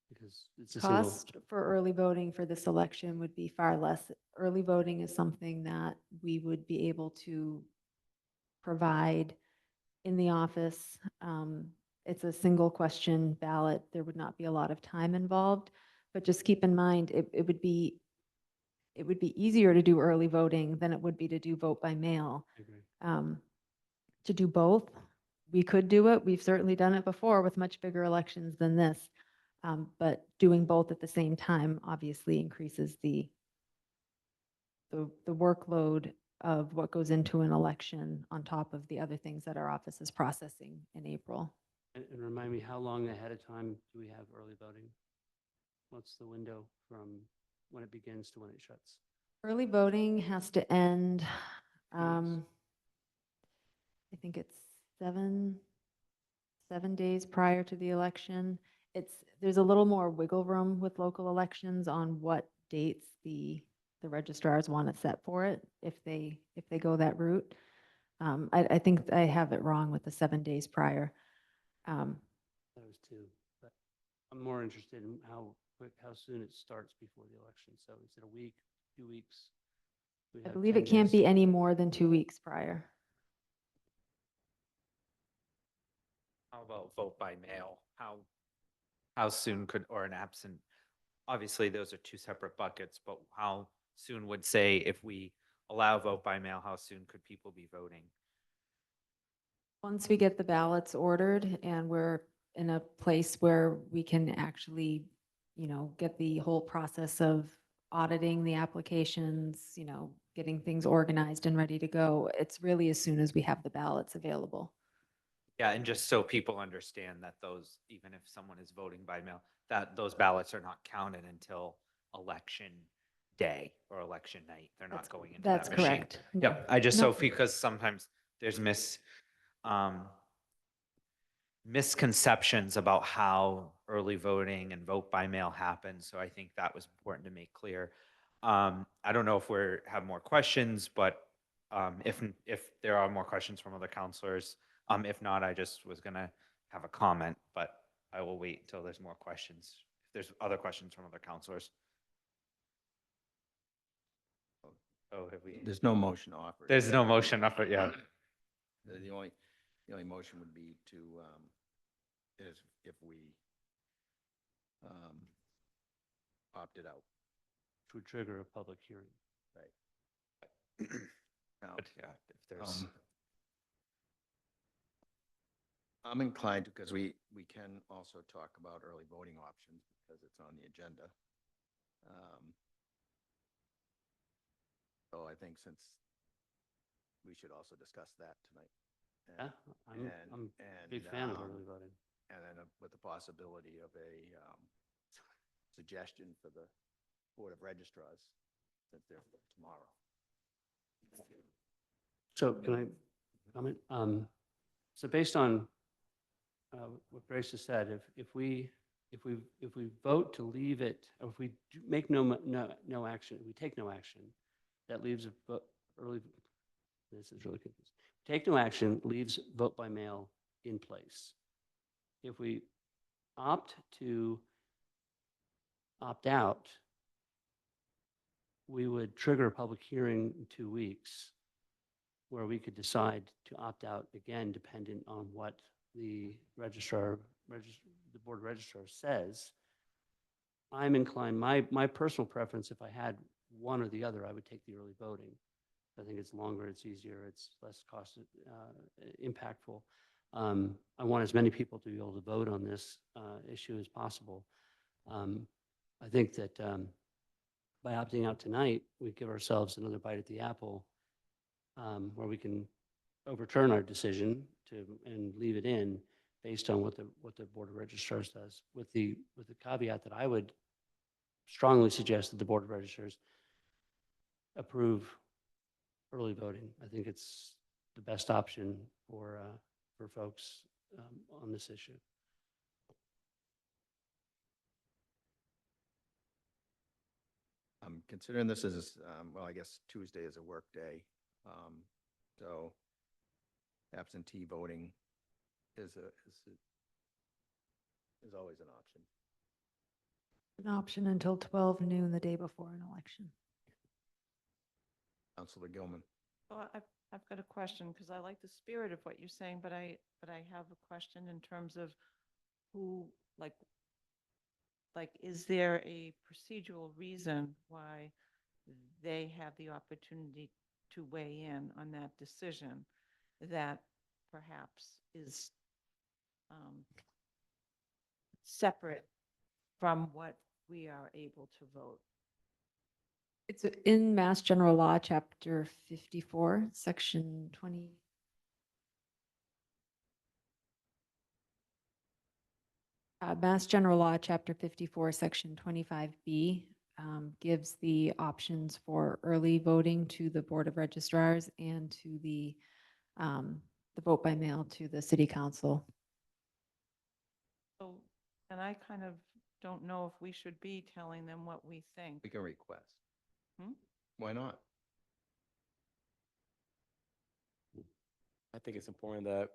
because it's a single. Cost for early voting for this election would be far less. Early voting is something that we would be able to provide in the office. It's a single question ballot. There would not be a lot of time involved, but just keep in mind, it would be easier to do early voting than it would be to do vote by mail. I agree. To do both, we could do it. We've certainly done it before with much bigger elections than this. But doing both at the same time obviously increases the workload of what goes into an election on top of the other things that our office is processing in April. And remind me, how long ahead of time do we have early voting? What's the window from when it begins to when it shuts? Early voting has to end, Yes. I think it's seven days prior to the election. There's a little more wiggle room with local elections on what dates the registrars want to set for it if they go that route. I think I have it wrong with the 7 days prior. Those two, but I'm more interested in how soon it starts before the election. So is it a week, 2 weeks? We I have believe 10 it can't days. be any more than 2 weeks prior. How about vote by mail? How soon could, or an absent, obviously those are two separate buckets, but how soon would say if we allow vote by mail, how soon could people be voting? Once we get the ballots ordered and we're in a place where we can actually, get the whole process of auditing the applications, getting things organized and ready to go, it's really as soon as we have the ballots available. Yeah, and just so people understand that those, even if someone is voting by mail, that those ballots are not counted until election day or election night. They're not going into That's that machine. correct. No. Yep, I just, No. so because sometimes there's misconceptions about how early voting and vote by mail happens. So I think that was important to make clear. I don't know if we have more questions, but if there are more questions from other counselors. If not, I just was gonna have a comment, but I will wait until there's more questions. If there's other questions from other counselors. Oh, have we? There's no motion offered. There's no motion up, but yeah. The only motion would be to, is if we opted out. To trigger a public hearing. Now, But yeah, if there's, I'm inclined to, because we can also talk about early voting options because it's on the agenda. So I think since we should also discuss that tonight. Yeah, I'm a big fan of early voting. And then with the possibility of a suggestion for the Board of Registrars, since they're tomorrow. So can I comment? So based on what Grace has said, if we vote to leave it, or if we make no action, we take no action, that leaves early. This is really confusing. Take no action leaves vote by mail in place. If we opt to opt out, we would trigger a public hearing in 2 weeks where we could decide to opt out again, dependent on what the registrar, the board registrar says. I'm inclined, my personal preference, if I had one or the other, I would take the early voting. I think it's longer, it's easier, it's less cost impactful. I want as many people to be able to vote on this issue as possible. I think that by opting out tonight, we give ourselves another bite at the apple where we can overturn our decision and leave it in based on what the Board of Registrars does, with the caveat that I would strongly suggest that the Board of Registrars approve early voting. I think it's the best option for folks on this issue. I'm considering this as, well, I guess Tuesday is a work day. So absentee voting is always an option. An option until 12 noon the day before an election. Councilor Gilman. Well, I've got a question because I like the spirit of what you're saying, but I have a question in terms of who, like, is there a procedural reason why they have the opportunity to weigh in on that decision that perhaps is separate from what we are able to vote? It's in Mass General Law, Chapter 54, Section 20. Mass General Law, Chapter 54, Section 25B gives the options for early voting to the Board of Registrars and to the vote by mail to the City Council. So, and I kind of don't know if we should be telling them what we think. We can request. Hmm? Why not? I think it's important that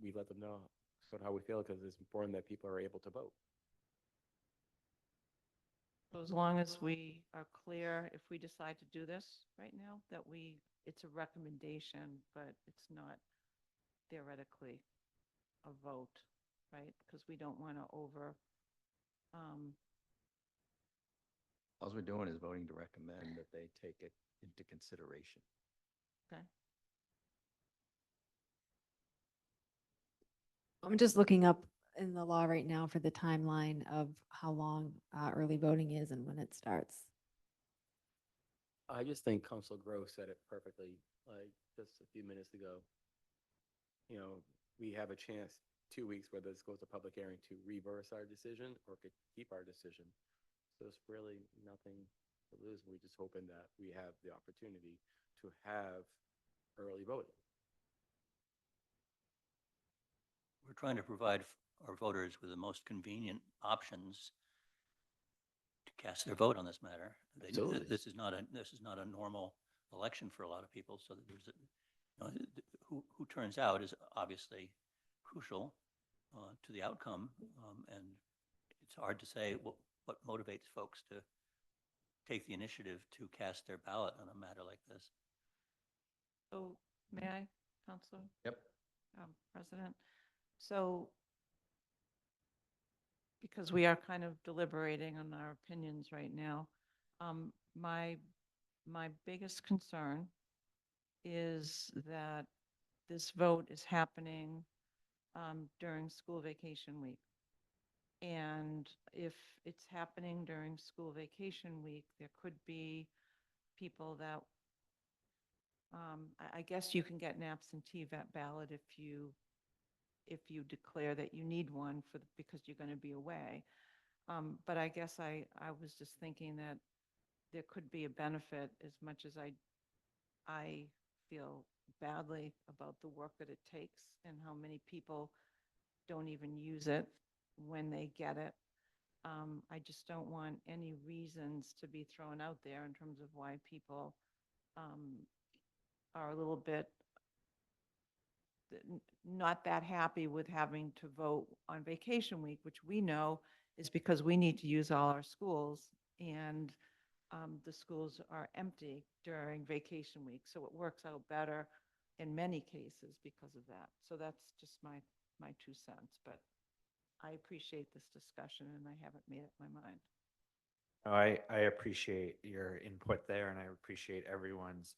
we let them know sort of how we feel, because it's important that people are able to vote. So as long as we are clear, if we decide to do this right now, that it's a recommendation, but it's not theoretically a vote, right? Because we don't want to All we're doing is voting to recommend that they take it into consideration. okay. I'm just looking up in the law right now for the timeline of how long early voting is and when it starts. I just think Council Gross said it perfectly, like just a few minutes ago. You know, we have a chance 2 weeks, whether this goes to public hearing, to reverse our decision or could keep our decision. So it's really nothing to lose. We're just hoping that we have the opportunity to have early voting. We're trying to provide our voters with the most convenient options to cast their vote on this matter. Absolutely. This is not a normal election for a lot of people, so that there's, who turns out is obviously crucial to the outcome, and it's hard to say what motivates folks to take the initiative to cast their ballot on a matter like this. So may I, Counselor? Yep. President? So because we are kind of deliberating on our opinions right now, my biggest concern is that this vote is happening during school vacation week. And if it's happening during school vacation week, there could be people that, I guess you can get an absentee ballot if you declare that you need one because you're going to be away. But I guess I was just thinking that there could be a benefit, as much as I feel badly about the work that it takes and how many people don't even use it when they get it. I just don't want any reasons to be thrown out there in terms of why people are a little bit not that happy with having to vote on vacation week, which we know is because we need to use all our schools, and the schools are empty during vacation week. So it works out better in many cases because of that. So that's just my 2 cents, but I appreciate this discussion and I haven't made up my mind. I appreciate your input there, and I appreciate everyone's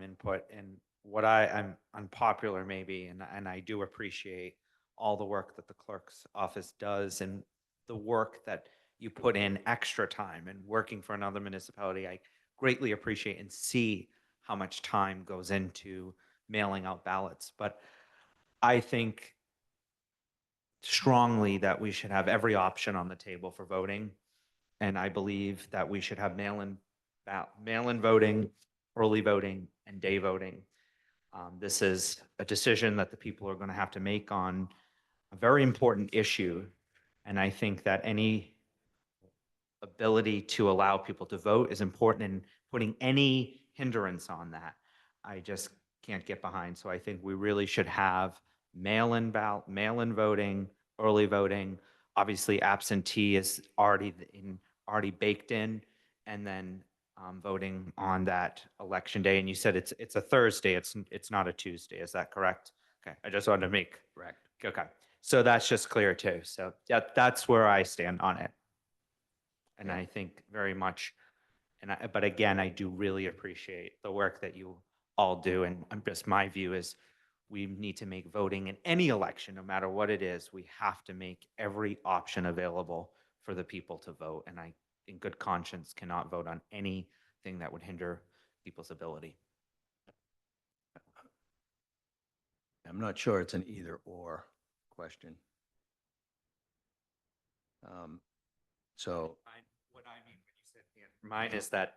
input. And what I'm unpopular maybe, and I do appreciate all the work that the clerk's office does and the work that you put in extra time and working for another municipality. I greatly appreciate and see how much time goes into mailing out ballots. But I think strongly that we should have every option on the table for voting. And I believe that we should have mail-in voting, early voting, and day voting. This is a decision that the people are going to have to make on a very important issue. And I think that any ability to allow people to vote is important, and putting any hindrance on that, I just can't get behind. So I think we really should have mail-in voting, early voting. Obviously, absentee is already baked in, and then voting on that election day. And you said it's a Thursday. It's not a Tuesday. Is that correct? Okay. I just wanted to make correct. Okay. So that's just clear too. So yeah, that's where I stand on it. And I think very much, but again, I do really appreciate the work that you all do. And my view is we need to make voting in any election, no matter what it is, we have to make every option available for the people to vote. And I, in good conscience, cannot vote on anything that would hinder people's ability. I'm not sure it's an either or question. So What I mean when you said mine is that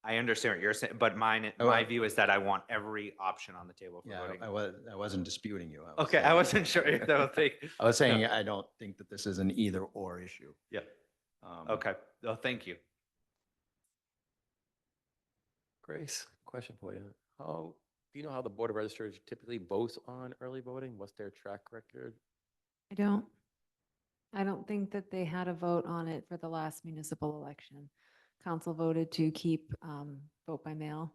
I understand what you're saying, but my well- view is that I want every option on the table for yeah, voting. I wasn't disputing you. I was Okay, I saying- wasn't sure if that would take. I was saying I don't think that this is an either or issue. Yeah. Um, Okay. Oh, thank you. Grace, question for you. Do you know how the Board of Registers typically votes on early voting? What's their track record? I don't think that they had a vote on it for the last municipal election. Council voted to keep vote by mail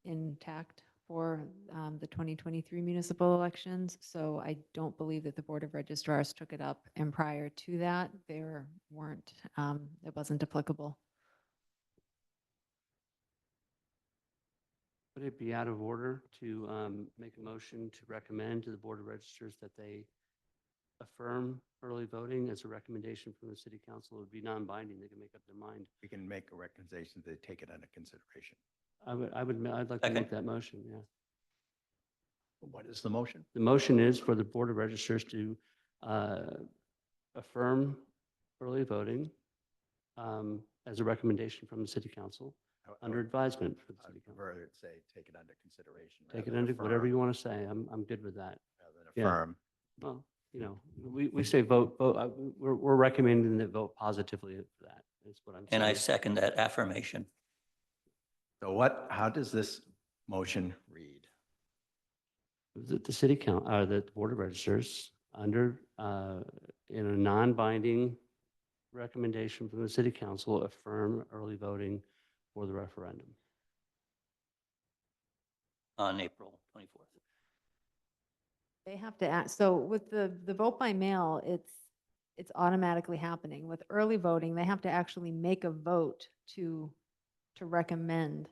intact for the 2023 municipal elections. So I don't believe that the Board of Registrars took it up. And prior to that, it wasn't applicable. Would it be out of order to make a motion to recommend to the Board of Registers that they affirm early voting as a recommendation from the City Council? It would be non-binding. They can make up their mind. We can make a recommendation to take it under consideration. I'd like to make that motion, yeah. What is the motion? The motion is for the Board of Registers to affirm early voting as a recommendation from the City Council under advisement for the I'd City Council. prefer to say take it under consideration. Take it rather under than whatever affirm, you want to say. I'm good with that. rather than Yeah. affirm. Well, we say vote, we're recommending that vote positively for that. Is what I'm saying. And I second that affirmation. So how does this motion read? That the city the Board of Registers under, in a non-binding recommendation from the city council, affirm early voting for the referendum. On April 24th. They have to act, so with the vote by mail, it's automatically happening. With early voting, they have to actually make a vote to recommend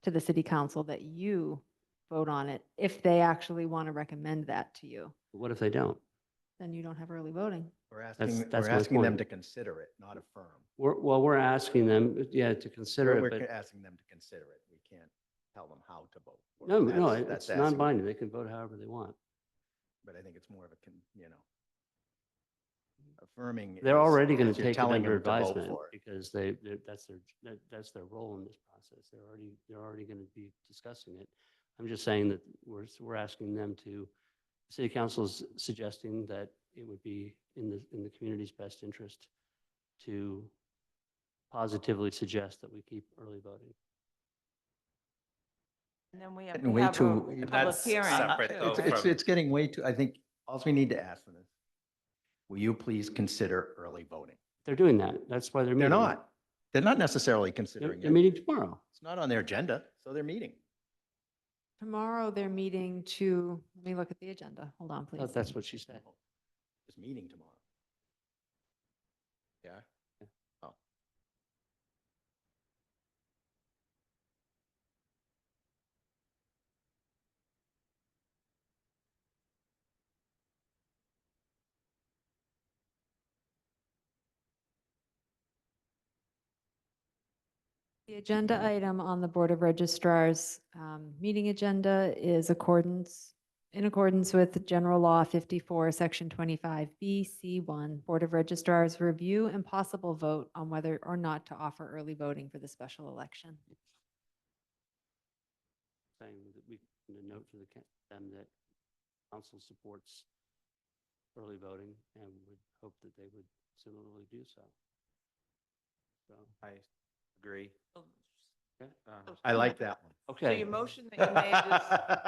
to the city council that you vote on it, if they actually want to recommend that to you. But what if they don't? Then you don't have early voting. We're That's we're my asking them point. to consider it, not affirm. We're asking them, yeah, to consider it, We're but asking them to consider it. We can't tell them how to vote. no, no, That's it's asking- non-binding. They can vote however they want. But I think it's more of a, affirming. They're is already going that to you're take it telling under them to vote advisement for it. because that's their role in this process. They're already going to be discussing it. I'm just saying that we're asking them to, city council's suggesting that it would be in the community's best interest to positively suggest that we keep early voting. And then we have Getting to way have too- a public That's hearing. separate, too, though, right? It's getting way too, I think, all we need to ask them is, will you please consider early voting? They're doing that. That's why they're They're meeting. not. They're not necessarily They're, considering they're it. meeting tomorrow. It's not on their agenda, so they're meeting. Tomorrow, they're meeting to, let me look at the agenda. Hold on, please. That's what she said. Just meeting tomorrow. Yeah? Oh. The agenda item on the Board of Registrars meeting agenda is in accordance with General Law 54, Section 25B, C1, Board of Registrars review and possible vote on whether or not to offer early voting for the special election. Saying that we can note to them that council supports early voting and would hope that they would similarly do so. So, I agree. okay. I like that one. So Okay, your motion that you made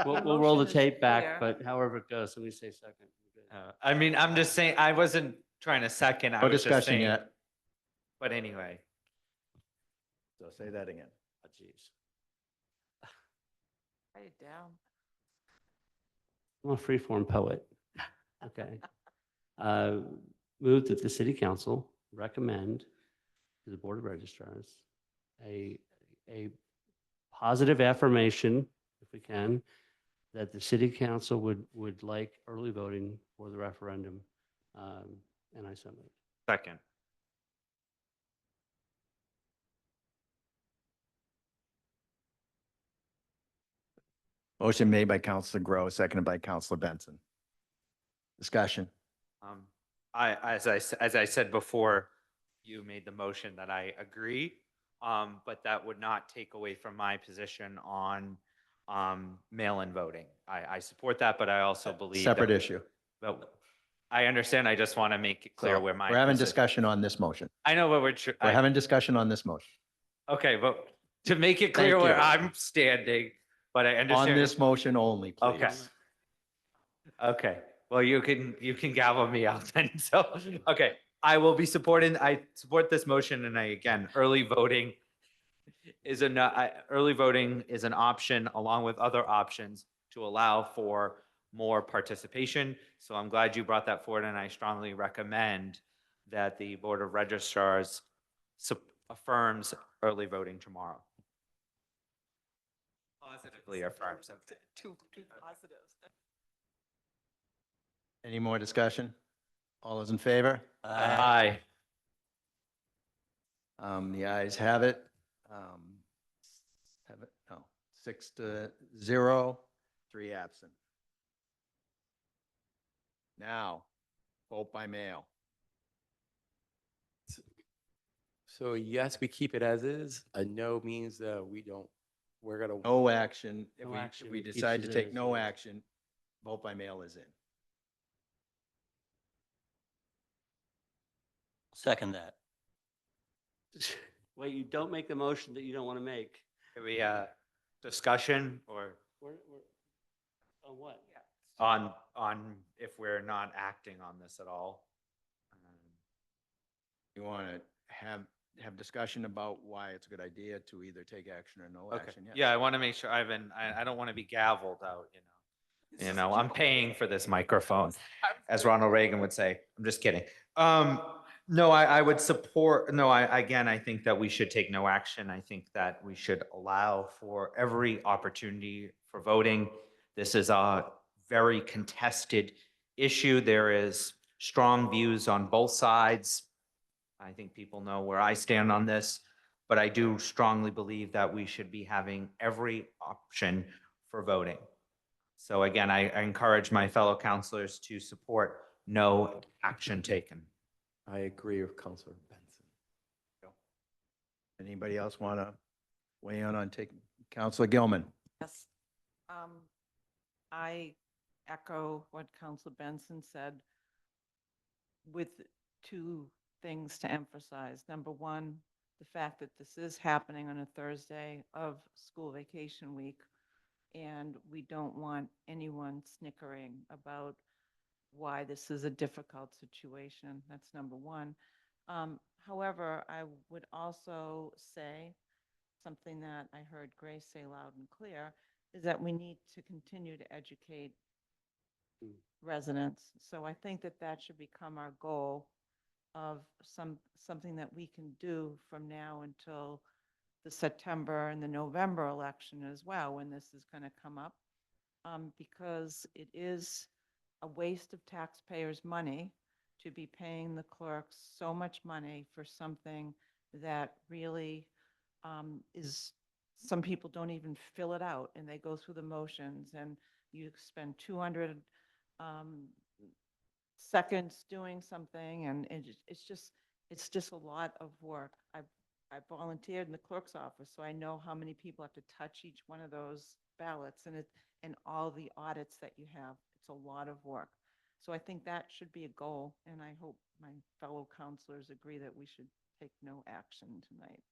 is. we'll roll the motion is tape back, clear. but however it goes, let me say second. We're good. I mean, I'm just saying, I wasn't trying to second. I No was just discussion saying- yet. But anyway, So say that again. Oh, geez. Write it down. I'm a freeform poet. Okay. Move that the city council recommend to the Board of Registrars a positive affirmation, if we can, that the city council would like early voting for the referendum. And I so moved. second. Motion made by Counselor Groh, seconded by Counselor Benson. Discussion. As I said before, you made the motion that I agree, but that would not take away from my position on mail-in voting. I support that, but I also believe. Separate that- issue. but I understand. I just want to make it clear So where my. We're having position- discussion on this motion. I know, but We're having discussion on this motion. okay, but to make it clear Thank where you. I'm standing, but I On understand. this motion only, please. Okay. Okay, well, you can gavel me out then. So, okay, I will be supporting, I support this motion and again, early voting is early voting is an option along with other options to allow for more participation. So I'm glad you brought that forward and I strongly recommend that the Board of Registrars affirms early voting tomorrow. Positively affirms. Two positives. Any more discussion? All those in favor? Aye. The ayes have it. 6-0, 3 absent. Now, vote by mail. So yes, we keep it as is. A no means that we're gonna. No action. If No we, action. if we Keeps decide to it take as no is. action, vote by mail is in. Second that. Wait, you don't make the motion that you don't want to make. Can we, discussion or On what? on if we're not acting on this at all? You want to have discussion about why it's a good idea to either take action or no Okay, action? Yes. yeah, I want to make sure, Ivan, I don't want to be gavelled out, you know. You know, I'm paying for this microphone, as Ronald Reagan would say. I'm just kidding. No, I would support, no, again, I think that we should take no action. I think that we should allow for every opportunity for voting. This is a very contested issue. There is strong views on both sides. I think people know where I stand on this, but I do strongly believe that we should be having every option for voting. So again, I encourage my fellow counselors to support no action taken. I agree with Counselor Benson. Anybody else want to weigh in on taking, Counselor Gilman? Yes. I echo what Counselor Benson said with two things to emphasize. Number one, the fact that this is happening on a Thursday of school vacation week, and we don't want anyone snickering about why this is a difficult situation. That's number one. However, I would also say something that I heard Grace say loud and clear, is that we need to continue to educate residents. So I think that that should become our goal of something that we can do from now until the September and the November election as well, when this is going to come up, because it is a waste of taxpayers' money to be paying the clerks so much money for something that really is, some people don't even fill it out and they go through the motions, and you spend 200 seconds doing something, and it's just a lot of work. I volunteered in the clerk's office, so I know how many people have to touch each one of those ballots, and all the audits that you have. It's a lot of work. So I think that should be a goal, and I hope my fellow counselors agree that we should take no action tonight.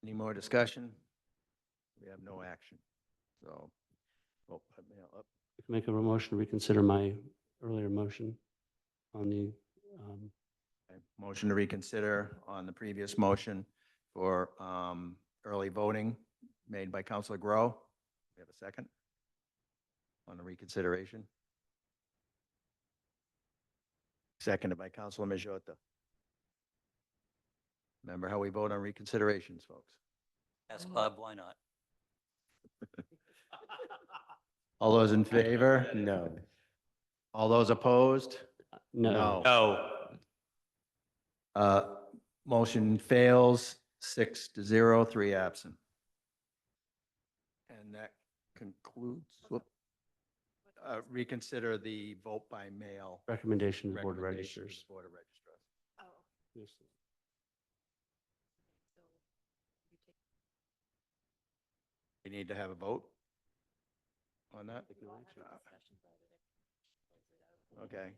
Any more discussion? We have no action. So, oh, I can make a motion to reconsider my earlier motion on the, motion to reconsider on the previous motion for early voting made by Counselor Grow. We have a second on the reconsideration. Seconded by Counselor Majota. Remember how we vote on reconsiderations, folks? Ask Bob, why not? All those in favor? No. All those opposed? no. No. Motion fails 6-0, 3 absent. And that concludes, reconsider the vote by mail. Recommendation to the Board of recommendation to Registers. the Board of Registrars. Oh, Yes. We need to have a vote on that? Okay.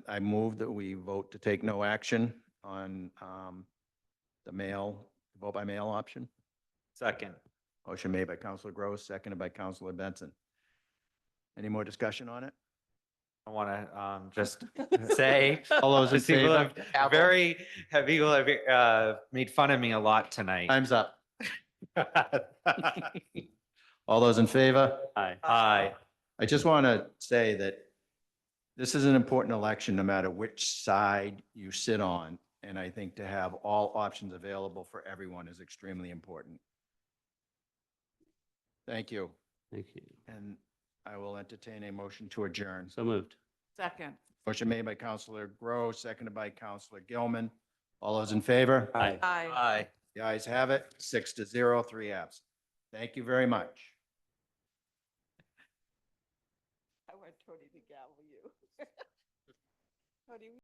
I move that we vote to take no action on the vote by mail option. Second. Motion made by Counselor Gross, seconded by Counselor Benson. Any more discussion on it? I want to just say, All those in people favor? have people have made fun of me a lot tonight. Time's up. All those in favor? Aye. Aye. I just want to say that this is an important election, no matter which side you sit on. And I think to have all options available for everyone is extremely important. Thank you. Thank you. And I will entertain a motion to adjourn. So moved. Second. Motion made by Counselor Gross, seconded by Counselor Gilman. All those in favor? Aye. Aye. Aye. The ayes have it, 6-0, 3 absent. Thank you very much. I want Tony to gavel you. Tony,